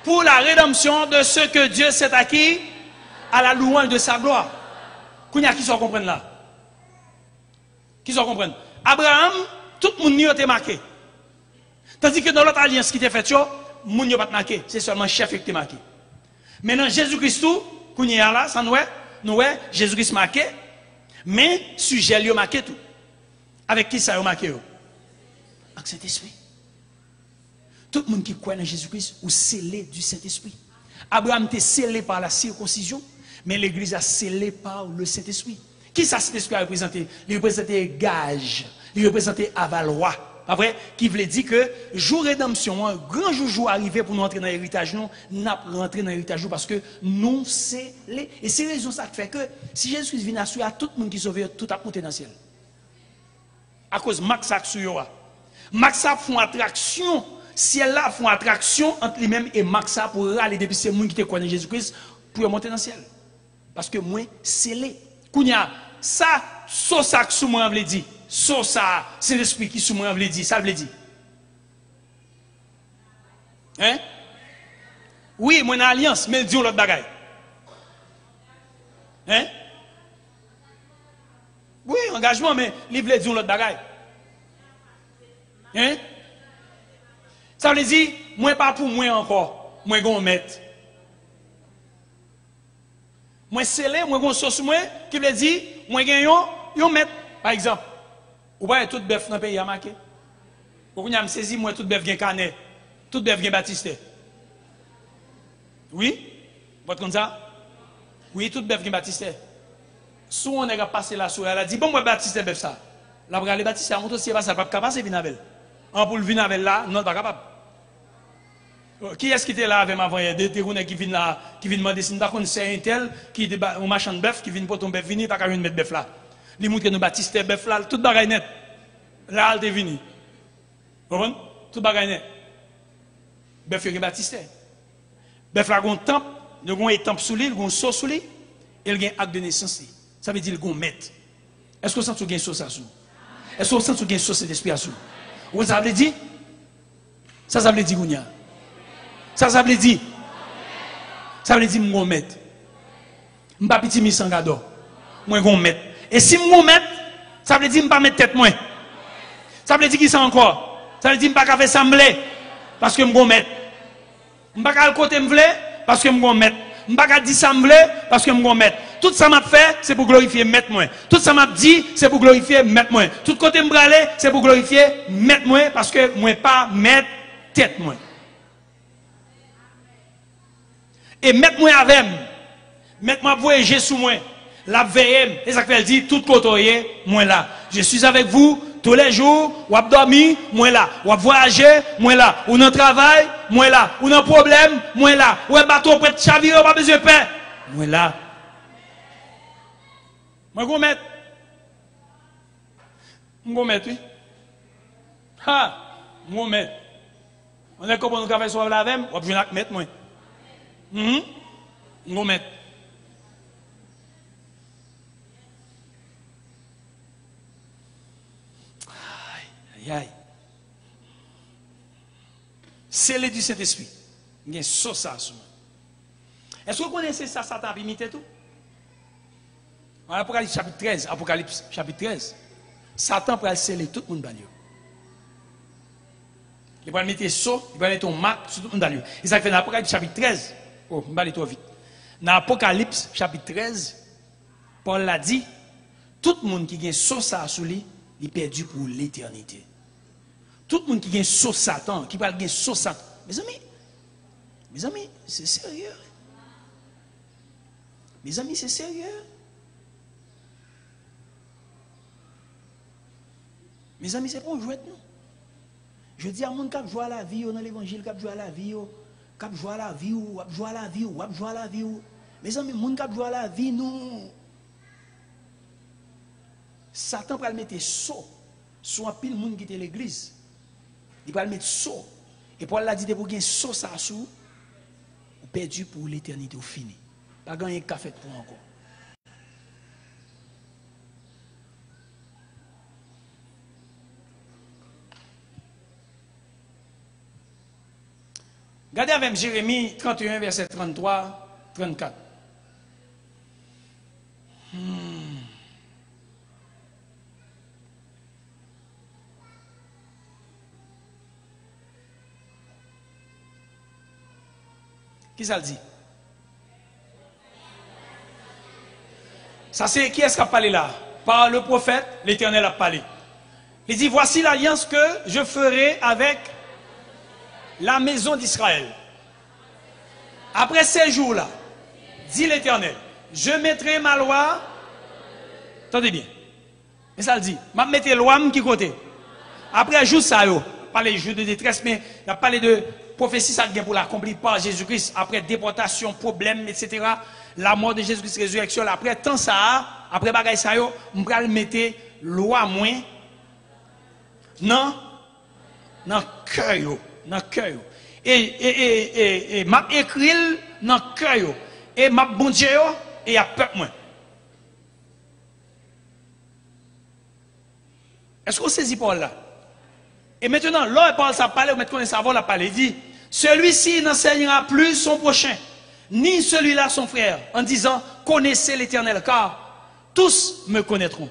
pour la rédemption de ce que Dieu s'est acquis à la louange de sa gloire. Kounya qui s'en comprennent là? Qui s'en comprennent? Abraham, tout le monde n'y était marqué. Tandis que dans l'autre alliance qui était faite, le monde n'y a pas marqué. C'est seulement le chef qui était marqué. Maintenant, Jésus-Christ, Kounya là, ça nous est, Jésus-Christ marqué, mais sujet lui marqué tout. Avec qui ça a marqué? Avec Saint-Esprit. Tout le monde qui croit en Jésus-Christ ou scellé du Saint-Esprit. Abraham était scellé par la circoncision, mais l'Église a scellé par le Saint-Esprit. Qui ça Saint-Esprit a représenté? Il représentait gage, il représentait avalois. Après, qui voulait dire que jour rédemption, un grand jour arrivé pour nous entrer dans l'héritage, nous n'avons rentré dans l'héritage parce que nous scellés. Et c'est raison ça qui fait que si Jésus-Christ vient à tout le monde qui sauve, tout a monté dans le ciel. À cause de Max sur Max font attraction. Ciel là font attraction entre lui-même et Maxa pour aller depuis ces gens qui te connaissent Jésus-Christ pour monter dans le ciel. Parce que moi, scellé. Kounya, ça, ça que sous moi veut dire. Ça, c'est l'esprit qui sous moi veut dire. Ça veut dire. Hein? Oui, moi, une alliance, mais dis l'autre bagaille. Hein? Oui, engagement, mais il veut dire l'autre bagaille. Hein? Ça veut dire, moi pas pour moi encore, moi gon mettre. Moi scellé, moi gon sauce moi, qui veut dire, moi gagne yon mettre. Par exemple, ou pas tout bœuf dans le pays à marqué. Ou qu'on a me saisi, moi tout bœuf gagne canet, tout bœuf gagne baptiste. Oui? Votre comme ça? Oui, tout bœuf gagne baptiste. Sou on est passé là sur elle a dit, bon moi baptiste bœuf ça. La brale baptiste, on aussi pas ça pas capable de venir avec. En pour venir avec là, non pas capable. Qui est-ce qui était là avec ma voyage? Des gens qui viennent là, qui viennent demander si nous c'est un tel, qui est un machin de bœuf, qui vient pour ton bœuf venir, pas qu'à une mettre bœuf là. Les montres que nous baptisons bœuf là, tout bagaille net. Là, elle est venue. Vous comprenez? Tout bagaille net. Bœuf est baptisé. Bœuf là, il y a un temple, il y a un étampe sous lui, il y a un saut sous lui, et il y a un acte de naissance. Ça veut dire qu'il y a un maître. Est-ce que vous sentez qu'il y a un sauce à sous? Est-ce que vous sentez qu'il y a un sauce d'esprit à sous? Vous savez dire? Ça veut dire Gounia. Ça veut dire. Ça veut dire mon maître. Je ne suis pas petit misangado. Moi, je suis maître. Et si je suis maître, ça veut dire que je ne pas mettre tête moins. Ça veut dire qui c'est encore? Ça veut dire que je ne pas faire sembler parce que je suis maître. Je ne pas faire le côté parce que je suis maître. Je ne pas faire dissembler parce que je suis maître. Tout ça m'a fait, c'est pour glorifier maître moi. Tout ça m'a dit, c'est pour glorifier maître moi. Tout côté me aller, c'est pour glorifier maître moi parce que moi pas mettre tête moi. Et mettez-moi avec moi. Mettez-moi voyager sous moi. La veille, et ça fait dit, tout côté, moi là. Je suis avec vous tous les jours, ou à dormir, moi là. Ou à voyager, moi là. Ou dans le travail, moi là. Ou dans le problème, moi là. Ou un bateau prêt de chavirer, pas besoin de paix. Moi là. Moi, je vais mettre. Je vais mettre, oui. Ha! Je vais mettre. On est comme on travaille sur la veille, ou je vais mettre, moi. Nous mettre. Aïe, aïe. C'est le du Saint-Esprit. Il y a une sauce à ça. Est-ce que vous connaissez ça, Satan a imité tout? En Apocalypse chapitre 13, Apocalypse chapitre 13, Satan peut sceller tout le monde. Il va mettre saut, il va mettre un marque sur tout le monde. Et ça fait dans Apocalypse chapitre 13. Oh, je vais aller trop vite. Dans Apocalypse chapitre 13, Paul l'a dit, tout le monde qui a sauce à sous lui, il est perdu pour l'éternité. Tout le monde qui a sauce Satan, qui parle de sauce Satan. Mes amis, c'est sérieux. Mes amis, c'est sérieux. Mes amis, c'est pas un jouet, non. Je dis à mon cap jouer à la vie dans l'évangile, cap jouer à la vie, cap jouer à la vie ou jouer à la vie ou jouer à la vie. Mes amis, mon cap jouer à la vie nous Satan va le mettre saut sur un pile monde qui était l'église. Il va le mettre saut. Et Paul l'a dit pour gagner saut ça sous ou perdu pour l'éternité ou fini. Pas gagner café pour encore. Regardez avec Jérémie 31, verset 33, 34. Qui ça le dit? Ça c'est qui est-ce qui a parlé là? Par le prophète, l'Éternel a parlé. Il dit, voici l'alliance que je ferai avec la maison d'Israël. Après ces jours-là, dit l'Éternel, je mettrai ma loi. Attendez bien. Et ça le dit. Je mettrai loi qui côté. Après jour ça, pas les jours de détresse, mais il a parlé de prophétie ça vient pour l'accomplir par Jésus-Christ. Après déportation, problème, etc. La mort de Jésus-Christ, résurrection. Après temps ça, après bagaille ça, je vais mettre loi moins. Non, dans cœur, dans cœur. Et m'a écrit dans cœur et m'a bon Dieu et a peuple moins. Est-ce qu'on saisit Paul là? Et maintenant, là, Paul ça parle, maintenant qu'on savoir la parler, il dit, celui-ci n'enseignera plus son prochain, ni celui-là son frère, en disant, connaissez l'Éternel, car tous me connaîtront.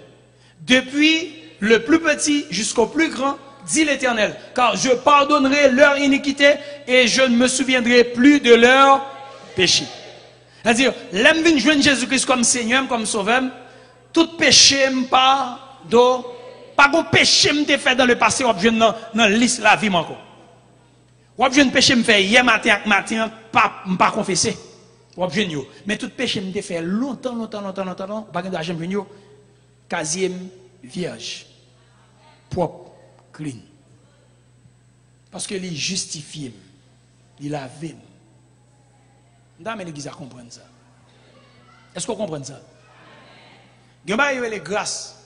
Depuis le plus petit jusqu'au plus grand, dit l'Éternel, car je pardonnerai leur iniquité et je ne me souviendrai plus de leur péché. C'est-à-dire, l'aime vient joindre Jésus-Christ comme Seigneur, comme Sauveur, tout péché me pardonne. Pas de péché me fait dans le passé, ou bien dans la liste la vie encore. Ou bien péché me fait hier matin, pas confessé. Ou bien mais tout péché me fait longtemps, pas de jamais venu. Casier vierge, propre, clean. Parce que il justifie, il a vu. Dame l'église à comprendre ça. Est-ce qu'on comprend ça? Il y a les grâces.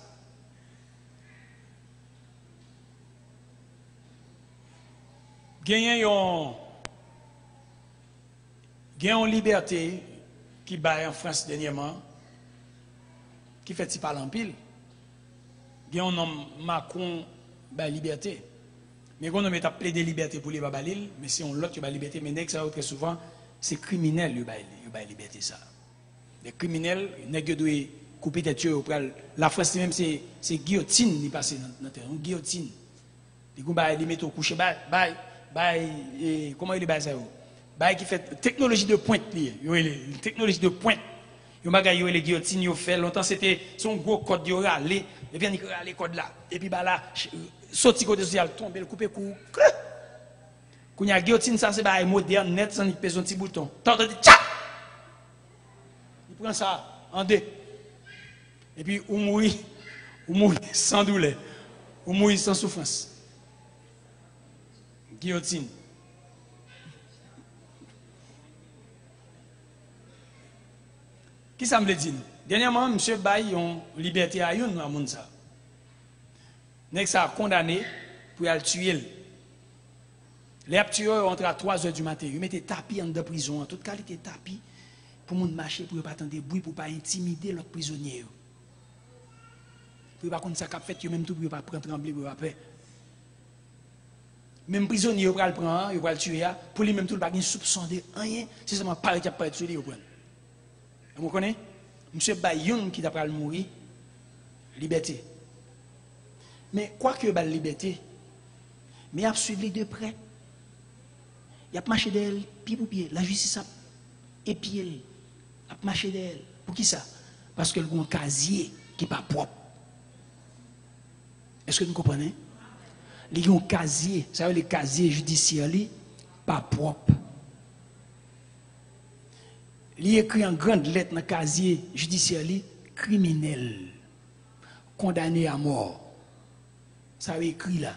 Il y a une liberté qui bat en France dernièrement, qui fait si parler en pile. Il y a un homme Macron bat liberté. Mais on a plaidé liberté pour les babalil, mais si on l'autre qui bat liberté, mais ça très souvent, c'est criminel qui bat liberté ça. Les criminels, ils doivent couper tête la France même c'est guillotine qui passe dans terre, une guillotine. Ils mettent au coucher comment il est ça qui fait technologie de pointe technologie de pointe yo les guillotines yo fait longtemps c'était son gros code yo râler et puis il râler code là et puis là sorti côté social tomber le couper cou quand y a guillotine ça c'est bail moderne net sans pèse un petit bouton t'entends tcha il prend ça en deux et puis ou mourir sans douleur ou mourir sans souffrance. Guillotine. Qui ça me le dit? Dernièrement, M. Baye a liberté à yon à Mounsa. Nek ça a condamné pour le tuer. Les tueurs entre à 3 h du matin. Ils mettaient tapis en de prison, en toute qualité tapis, pour moun marcher, pour ne pas attendre bruit, pour ne pas intimider l'autre prisonnier. Pour ne pas connaître ça qu'a fait, même tout, pour ne pas prendre trembler, pour ne pas peur. Même prisonnier, il va le prendre, il va le tuer, pour lui même tout, il va pas soupçon de rien, c'est seulement parler qu'il va pas tuer, il va prendre. Vous connaissez? M. Bayoun qui va mourir, liberté. Mais quoi que la liberté, mais il a suivi de près. Il a marché d'elle, pied pour pied. La justice a épié, il a marché d'elle. Pour qui ça? Parce que le bon casier qui n'est pas propre. Est-ce que vous comprenez? Il y a un casier, ça veut dire le casier judiciaire, pas propre. Il y a écrit en grande lettre dans le casier judiciaire, criminel, condamné à mort. Ça veut écrit là.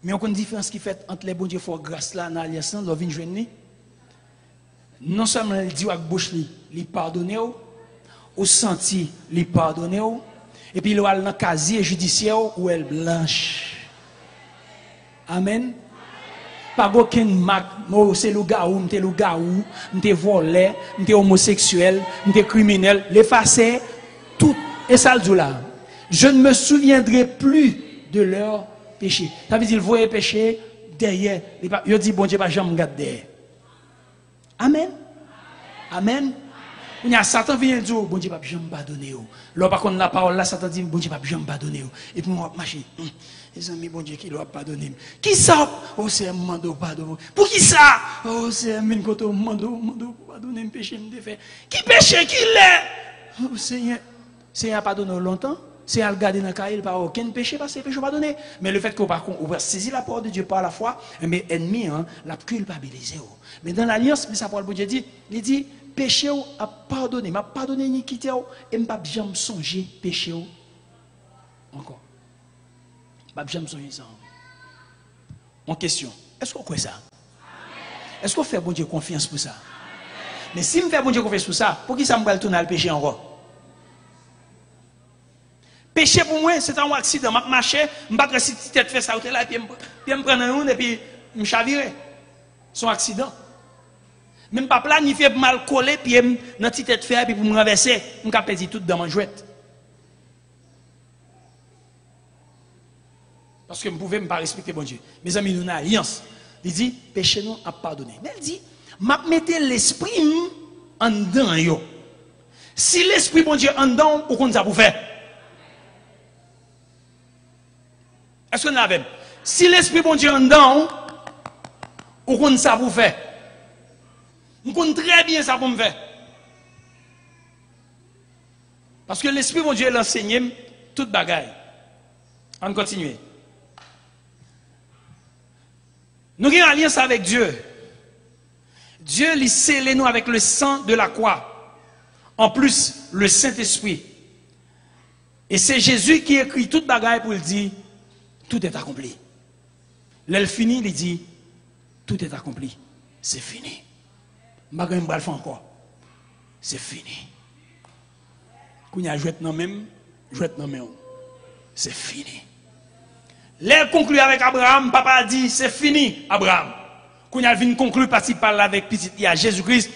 Mais on a une différence qui fait entre les bon Dieu fort grâce là dans l'alliance là, vient joindre. Non seulement il dit avec bouche il pardonne au senti il pardonne et puis il va dans casier judiciaire où elle blanche. Amen. Pas aucun marque, c'est le gars ou m'te volé, m'te homosexuel, m'te criminel, l'effacer tout et ça le dit là. Je ne me souviendrai plus de leur péché. Ça veut dire, vous voyez péché derrière. Il dit, bon Dieu, pas jamais garder. Amen. Amen. Il y a Satan qui vient dire, bon Dieu, pas jamais pardonner. Là, par contre, la parole là, Satan dit, bon Dieu, pas jamais pardonner. Et puis, moi, marcher. Les amis, bon Dieu, qui doit pardonner. Qui ça? Oh, c'est un mando pardon. Pour qui ça? Oh, c'est un mando pardonner un péché, me défait. Qui péché, qui l'est? Oh, Seigneur. Seigneur, pardonne longtemps. C'est à regarder dans le cas, il n'y a pas aucun péché parce que le péché pardonné. Mais le fait qu'on va saisir la parole de Dieu par la foi, mais ennemi, l'a culpabilisé. Mais dans l'alliance, ça parole de Dieu dit, il dit, péché a pardonné, m'a pardonné iniquité et m'a pas jamais songé péché encore. M'a jamais songé ça. En question, est-ce qu'on croit ça? Est-ce qu'on fait bon Dieu confiance pour ça? Mais si me fait bon Dieu confiance pour ça, pour qui ça me va tourner le péché encore? Péché pour moi, c'est un accident. Je marche, je ne sais pas si tête fait ça, là, puis je me prends un et puis je me chavire. C'est un accident. Même pas planifié pour mal coller, puis je me tête fait, puis pour me renverser, je me perdre tout dans ma jouette. Parce que je ne pouvais pas respecter bon Dieu. Mes amis, nous avons une alliance. Il dit, péché nous a pardonné. Mais il dit, je mettez l'esprit en dedans. Si l'esprit bon Dieu en dedans, où qu'on ça pour faire? Est-ce qu'on l'a même? Si l'esprit bon Dieu en dedans, ou qu'on ça vous fait? On connaît très bien ça pour me faire. Parce que l'esprit bon Dieu l'enseigne toute bagaille. On continue. Nous avons une alliance avec Dieu. Dieu lui scellé nous avec le sang de la croix. En plus, le Saint-Esprit. Et c'est Jésus qui écrit toute bagaille pour le dire. Tout est accompli. L'elle finit, il dit, tout est accompli. C'est fini. Je ne vais pas le faire encore. C'est fini. Quand il y a joué dans même, c'est fini. L'elle conclut avec Abraham, papa a dit, c'est fini, Abraham. Quand il a venu conclure parce qu'il parle avec petit, il y a Jésus-Christ,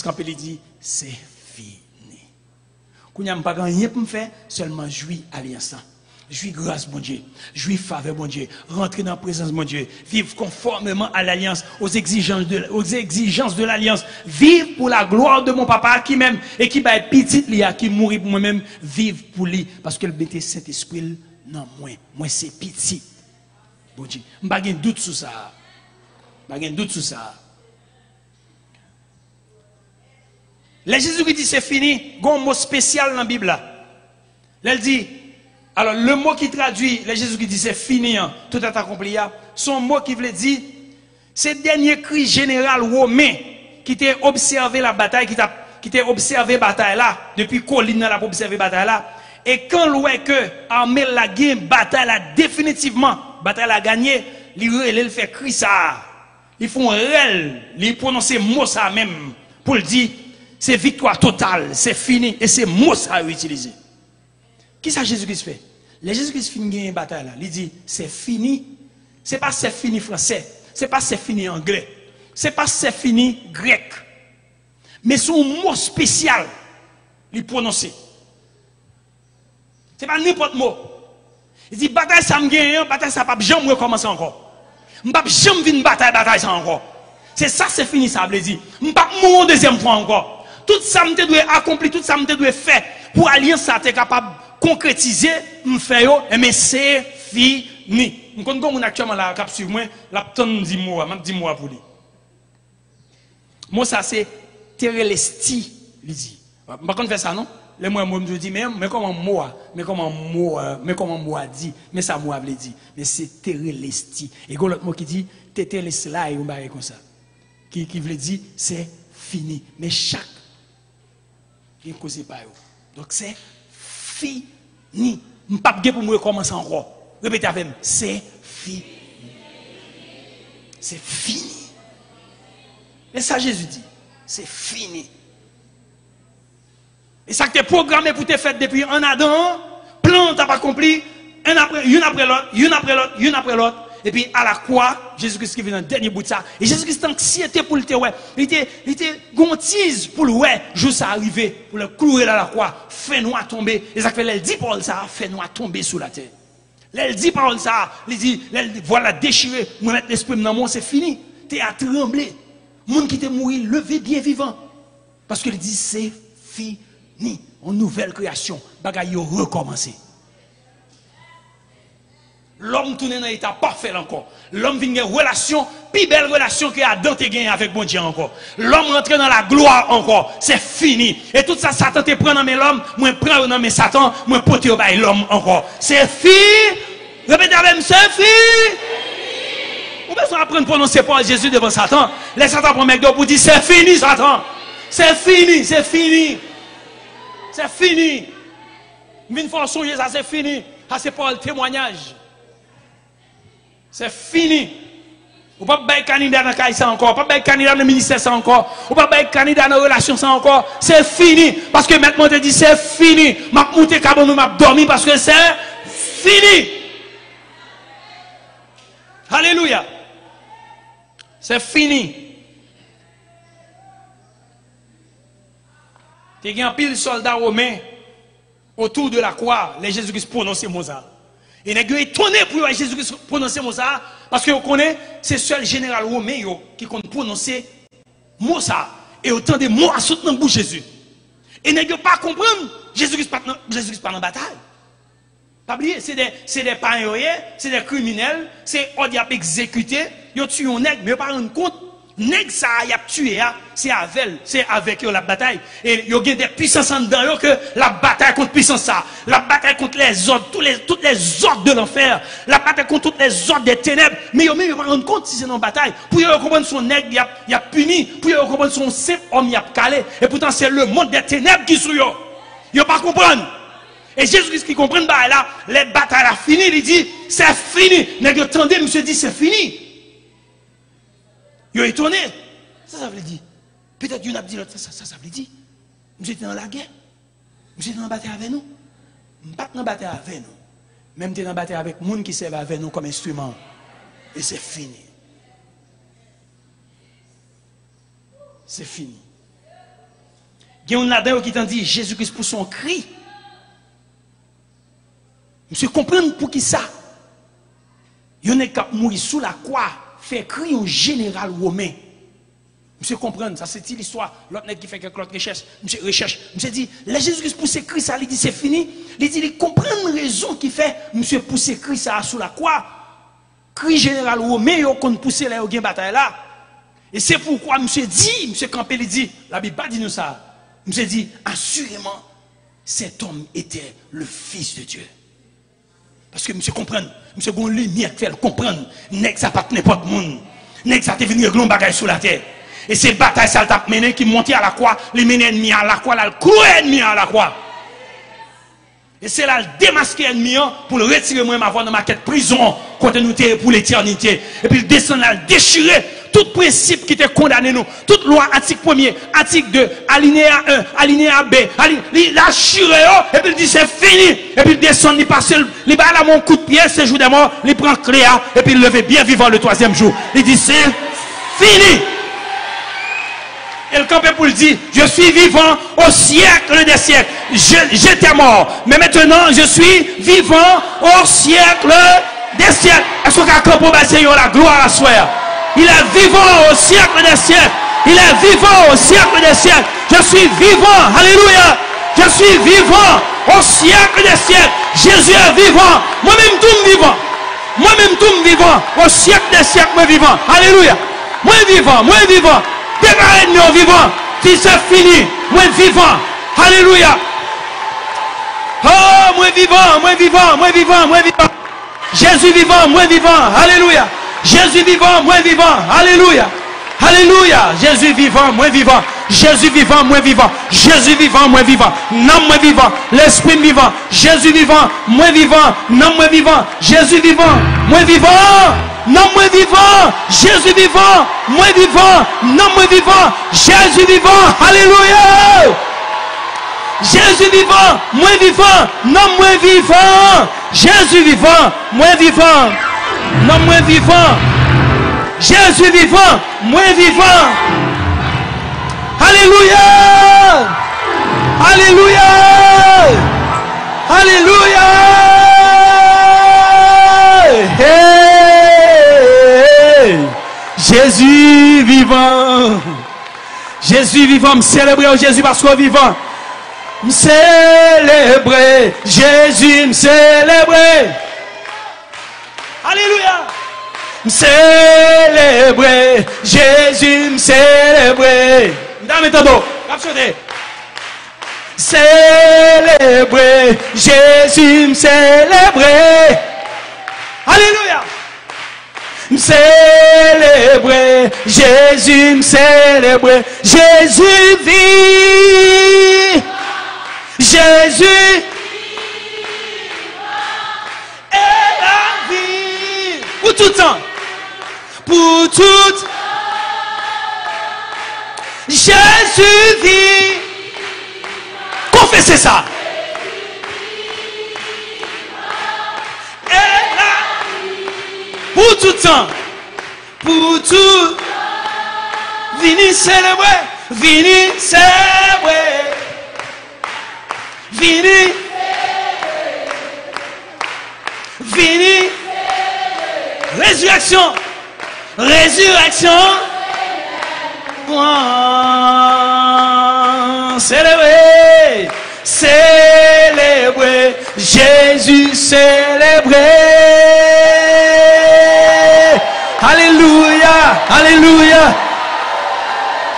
quand il dit, c'est fini. Quand il n'y a pas rien pour me faire, seulement jouir alliance. Jouis grâce, mon Dieu. Jouis faveur, mon Dieu. Rentrer dans la présence, mon Dieu. Vivre conformément à l'alliance, aux exigences de l'alliance. Vivre pour la gloire de mon papa qui m'aime et qui va être petit, qui mourit pour moi-même. Vivre pour lui. Parce que le bête Saint-Esprit, non, moi c'est petit. Bon Dieu. Je n'ai pas de doute sur ça. Je n'ai pas de doute sur ça. Le Jésus qui dit c'est fini, il y a un mot spécial dans la Bible. Elle dit, alors le mot qui traduit, le Jésus qui dit c'est fini, tout est accompli, son mot qui veut dire, c'est le dernier cri général romain qui t'a observé la bataille, qui t'a observé la bataille là, depuis Colline l'a observé la bataille là, et quand l'oué que armée la gagne, bataille là définitivement, bataille la gagné, il fait cri ça, ils font réel, ils prononcent mot ça même, pour le dire, c'est victoire totale, c'est fini, et c'est mot ça à utiliser. Qui ça Jésus-Christ fait? Le Jésus-Christ finit une bataille là. Il dit, c'est fini. C'est pas c'est fini français. C'est pas c'est fini anglais. C'est pas c'est fini grec. Mais son mot spécial, il prononce. C'est pas n'importe mot. Il dit, bataille ça me gagne, bataille ça pas jamais recommencer encore. Je ne vais jamais venir bataille ça encore. C'est ça, c'est fini ça, veut dire. Je ne vais pas mourir deuxième fois encore. Tout ça me doit accomplir, tout ça me doit faire pour alliance ça t'es capable concrétiser, mais c'est fini. Nous connaissons actuellement la cap sur moi, la tonne dit moi pour lui. Moi ça c'est terrelesti, il dit. Pas qu'on fait ça non? Les moi je dis mais comment moi dit, mais ça moi veut dire, mais c'est terrelesti. Et l'autre mot qui dit terrelesti là et on va comme ça. Qui veut dire c'est fini, mais chaque qui cause pas. Donc c'est fini. M'pas pour me recommencer encore. Répétez avec moi. C'est fini. c'est fini. Et ça, Jésus dit, c'est fini. Et ça que tu es programmé pour te faire depuis un Adam, plan t'as pas accompli, une après l'autre. Et puis à la croix, Jésus-Christ qui vient dans le dernier bout de ça. Et Jésus-Christ anxiété pour le te ouais. Il était gontise pour le ouais, jour ça arrivé, pour le clouer dans la croix, fait noir tomber. Et ça fait elle dit parole ça, fait noir tomber sous la terre. Elle dit parole ça, elle dit voilà déchiré, moi mettre l'esprit dans moi, c'est fini. Tu es à trembler. Monde qui t'est mort, levé bien vivant. Parce qu'il dit c'est fini. En nouvelle création, bagaille recommencer. L'homme tourne dans l'état parfait encore. L'homme vient une relation, plus belle relation que Adam te gagné avec bon Dieu encore. L'homme rentre dans la gloire encore. C'est fini. Et tout ça, Satan te prend dans mes l'homme, moi prends dans mes Satan, moi porte au bail l'homme encore. C'est fini. Répétez avec moi, c'est fini. Vous pouvez apprendre à prononcer par Jésus devant Satan. Les Satan prend McDo pour dire c'est fini, Satan. C'est fini, c'est fini. C'est fini. Une fois songer ça, c'est fini. Ça, c'est pas le témoignage. C'est fini. Ou pas de candidat dans le cahier ça encore. Pas de candidat dans le ministère ça encore. Ou pas de candidat dans la relation ça encore. C'est fini. Parce que maintenant, je dis c'est fini. Je vais monter cabane, je vais dormir parce que c'est fini. Alléluia. C'est fini. Il y a un pile de soldats romains autour de la croix. Les Jésus-Christ prononçaient Mozart. Et il est étonné pour Jésus-Christ prononcer Mozart. Parce que vous connaissez, c'est seul le général romain qui compte prononcer Mozart. Et autant de mots à sauter dans le bouche de Jésus. Et il ne pas comprendre Jésus-Christ pas dans la bataille. Pas oublier, c'est des païens, c'est des criminels, c'est ordre à exécuter. Ils ont tué un nègre, mais ils ne pas rendre compte. Nègre ça y a tué, c'est avec eux la bataille. Et il y a des puissances dedans eux que la bataille contre puissance ça. La bataille contre les ordres, toutes les ordres de l'enfer. La bataille contre toutes les ordres des ténèbres. Mais ils ne pas rendre compte si c'est dans la bataille. Pour y comprendre son nègre, il a puni. Pour y comprendre son simple homme, il a calé. Et pourtant c'est le monde des ténèbres qui sont eux. Ils ne pas comprendre. Et Jésus-Christ qui comprend là, les batailles a fini, il dit c'est fini. Nègre attendez, monsieur dit c'est fini. Ils sont étonnés. Ça veut dire. Peut-être une a dit l'autre, ça veut dire. Nous étions dans la guerre. Nous étions dans la bataille avec nous. Nous ne pas dans la bataille avec nous. Même nous dans la bataille avec les gens qui servent avec nous comme instrument. Et c'est fini. C'est fini. Il y a un là-dedans qui t'a dit Jésus-Christ pour son cri. Monsieur comprend pour qui ça. Il y en a qui mourir sous la croix. Fait crier un général romain. Monsieur comprendre, ça c'est l'histoire. L'autre qui fait quelque recherche, monsieur dit, les Jésus-Christ pousse Christ, ça, il dit c'est fini. Il dit, il comprend une raison qui fait, monsieur pousse Christ ça sous la croix. Cri général romain, il qu'on pousse là, il y a une bataille là. Et c'est pourquoi monsieur dit, monsieur Campé, il dit, la Bible pas dit nous ça. Monsieur dit, assurément, cet homme était le Fils de Dieu. Parce que monsieur comprend, monsieur gon lumière fait comprendre, nèg ça pas n'importe monde. Nèg ça te venir glon bagage sur la terre. Et ces batailles ça t'a mené qui monter à la croix, les mener ennemi à la croix, là le clouer ennemi à la croix. Et c'est là le démasquer ennemi pour le retirer moi m'avoir dans ma quête prison contre nous pour l'éternité. Et puis descendre là déchirer tout principe qui te condamné nous, toute loi article 1er, article 2, alinéa 1, alinéa B, il a chiré et puis il dit c'est fini. Et puis il descend, il passe, il va à mon coup de pied, ce jour de mort, il prend Cléa et puis il levait bien vivant le troisième jour. Il dit c'est fini. Et le campé pour le dire, je suis vivant au siècle des siècles. J'étais mort, mais maintenant je suis vivant au siècle des siècles. Est-ce qu'on a compris la gloire à soi? Il est vivant au siècle des siècles. Il est vivant au siècle des siècles. Je suis vivant. Alléluia. Je suis vivant au siècle des siècles. Jésus est vivant. Moi-même tout vivant. Moi-même tout vivant. Au siècle des siècles, moi vivant. Alléluia. Moi vivant. Moi vivant. Démarrez-nous vivant. Si c'est fini, moi vivant. Alléluia. Oh, moi vivant. Moi vivant. Moi vivant. Moi vivant. Jésus vivant. Moi vivant. Alléluia. Jésus vivant, moi vivant. Alléluia. Alléluia. Jésus vivant, moi vivant. Jésus vivant, moi vivant. Jésus vivant, moi vivant. Non, moi vivant. L'esprit vivant. Jésus vivant, moi vivant. Non, moi vivant. Jésus vivant, moi vivant. Non, moi vivant. Jésus vivant, moi vivant. Non, moi vivant. Jésus vivant. Alléluia. Jésus vivant, moi vivant. Non, moi vivant. Jésus vivant, moi vivant. Non, moi vivant. Jésus vivant, moi vivant. Alléluia. Alléluia. Alléluia. Hey. Jésus vivant. Jésus vivant, me célébrer Jésus parce qu'on vivant. Me célébrer Jésus, me célébrer. Alléluia. Me célébrer Jésus, me célébrer. Dame todo, captionné. Célébrer Jésus, me célébrer. Alléluia. Me célébrer Jésus, me célébrer. Jésus vit. Jésus est la vie. Pour tout temps. Pour tout. Jésus vit. Confessez ça. Et là, pour tout temps, pour tout, venez célébrer, venez célébrer, venez, venez, résurrection, résurrection. Célébrer, célébrer, Jésus célébrer. Alléluia, alléluia.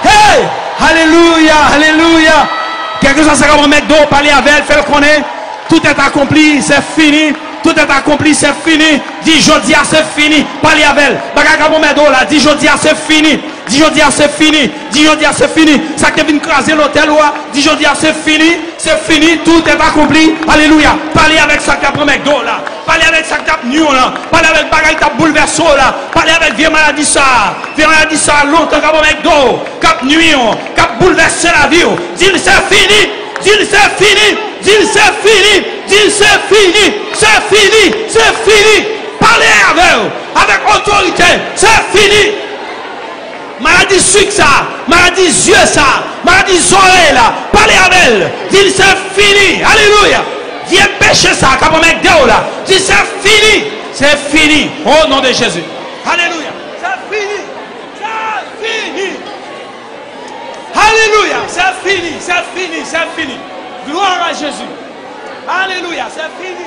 Hey, alléluia, alléluia. Quelque chose ça va mettre d'eau, parler avec elle, faire le connaître. Tout est accompli, c'est fini. Tout est accompli, c'est fini. Dis Jodia, c'est fini. Parlez avec elle. Bagaga bon mettre d'eau là. Dis Jodia, c'est fini. Dis Jodia, c'est fini. Dis Jodia, c'est fini. Ça qui vient craser l'hôtel là. Dis Jodia, c'est fini. C'est fini. Tout est accompli. Alléluia. Parlez avec ça qui a pris d'eau là. Parlez avec ça qui a nu là. Parlez avec bagaille qui a bouleversé là. Parlez avec vieux maladie ça. Vieux maladie ça longtemps qui a pris d'eau. Qui a nuit. Qui a bouleversé la vie. Dis c'est fini. Dis c'est fini. Dis c'est fini. Dis c'est fini. C'est fini. C'est fini. Parlez avec eux. Avec autorité. C'est fini. Maladie sucre ça, maladie yeux ça, maladie oreilles là, parlez avec elle, dis c'est fini, alléluia, viens pêcher ça, quand on met deux là, dis c'est fini, au nom de Jésus, alléluia, c'est fini, alléluia, c'est fini, gloire à Jésus, alléluia, c'est fini,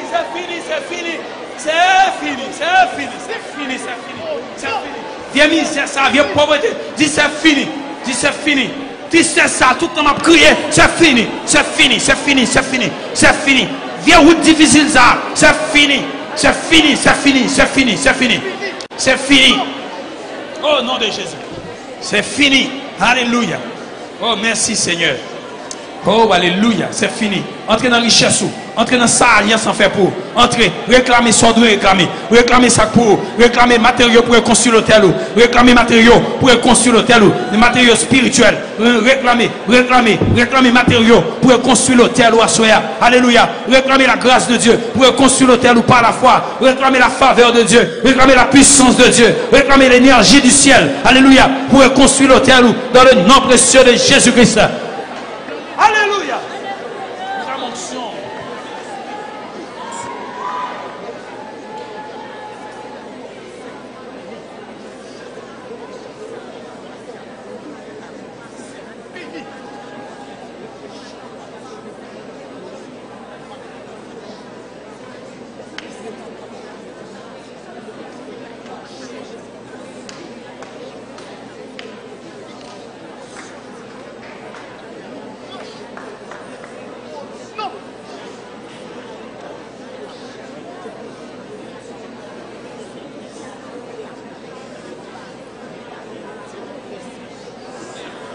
viens misère ça, viens pauvreté. Dis c'est fini. Dis c'est fini. Dis c'est ça. Tout le monde m'a crié. C'est fini. C'est fini. C'est fini. C'est fini. C'est fini. Viens route difficile ça. C'est fini. C'est fini. C'est fini. C'est fini. C'est fini. C'est fini. Oh nom de Jésus. C'est fini. Alléluia. Oh merci Seigneur. Oh alléluia. C'est fini. Entrez dans la richesse. Entrez dans ça, alliance en fait pour. Entrez, réclamez ce qu'on doit réclamer. Réclamez ça pour. Réclamez matériaux pour construire l'hôtel. Réclamez matériaux pour construire l'hôtel. Les matériaux spirituels. Réclamez matériaux pour construire l'hôtel ou à Soya. Alléluia. Réclamez la grâce de Dieu pour construire l'hôtel ou par la foi. Réclamez la faveur de Dieu. Réclamez la puissance de Dieu. Réclamez l'énergie du ciel. Alléluia. Pour construire l'hôtel dans le nom précieux de Jésus-Christ. Alléluia.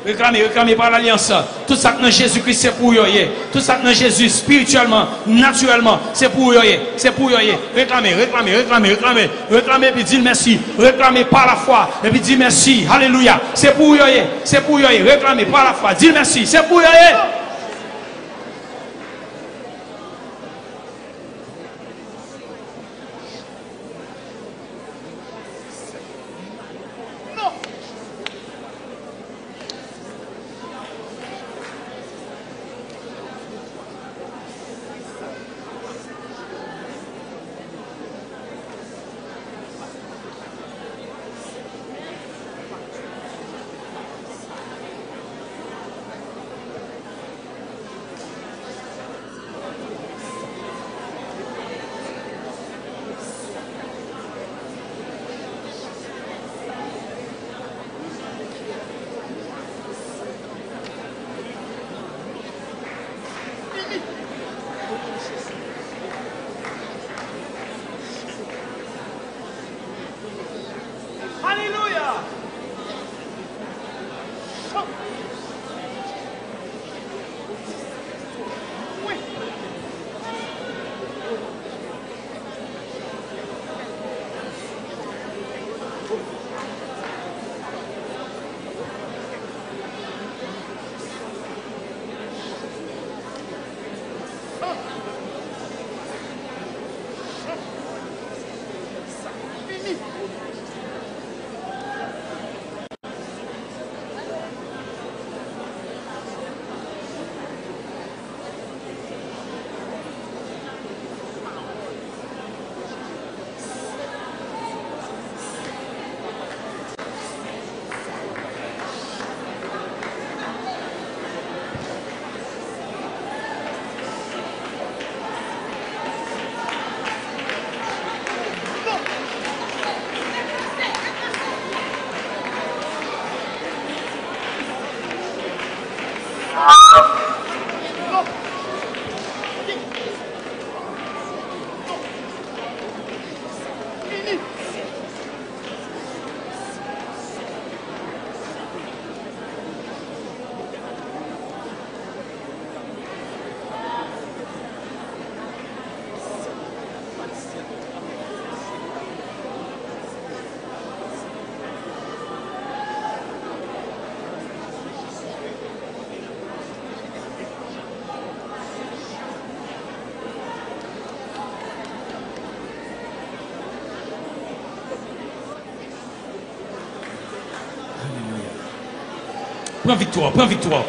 réclamez par l'alliance. Tout ça que dans Jésus-Christ, c'est pour vous. Tout ça que dans Jésus, spirituellement, naturellement, c'est pour vous. C'est pour vous. Réclamez, et puis dites merci. Réclamez par la foi, et puis dites merci. Alléluia. C'est pour vous. C'est pour vous. Réclamez par la foi. Dites merci. C'est pour vous. Prends victoire, prends victoire.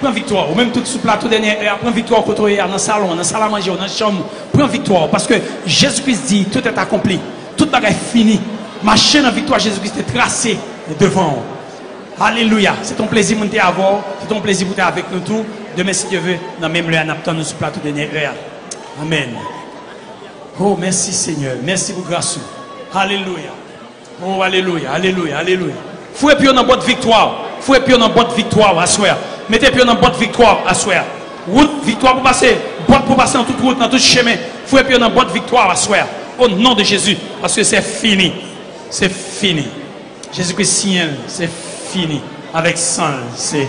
Prends victoire. Ou même tout sous plateau dernier, prends victoire contre hier, dans le salon, dans la salle à manger, dans la chambre. Prends victoire. Parce que Jésus-Christ dit, tout est accompli. Tout est fini. Ma chaîne en victoire, Jésus-Christ est tracée devant. Alléluia. C'est ton plaisir de avoir. C'est ton plaisir pour être avec nous tous. Demain, si Dieu veut, dans le même lieu, nous nous sous plateau dernier. Amen. Oh, merci Seigneur. Merci pour grâce. Alléluia. Oh, alléluia, alléluia, alléluia. Fouet pied dans boîte victoire. Fouet pied dans boîte victoire à soir. Mettez pied dans boîte victoire à soir. Route victoire pour passer. Boîte pour passer dans toute route, dans tout chemin. Fouet pied dans boîte victoire à soir. Au nom de Jésus. Parce que c'est fini. C'est fini. Jésus-Christ signe, c'est fini. Avec sang, c'est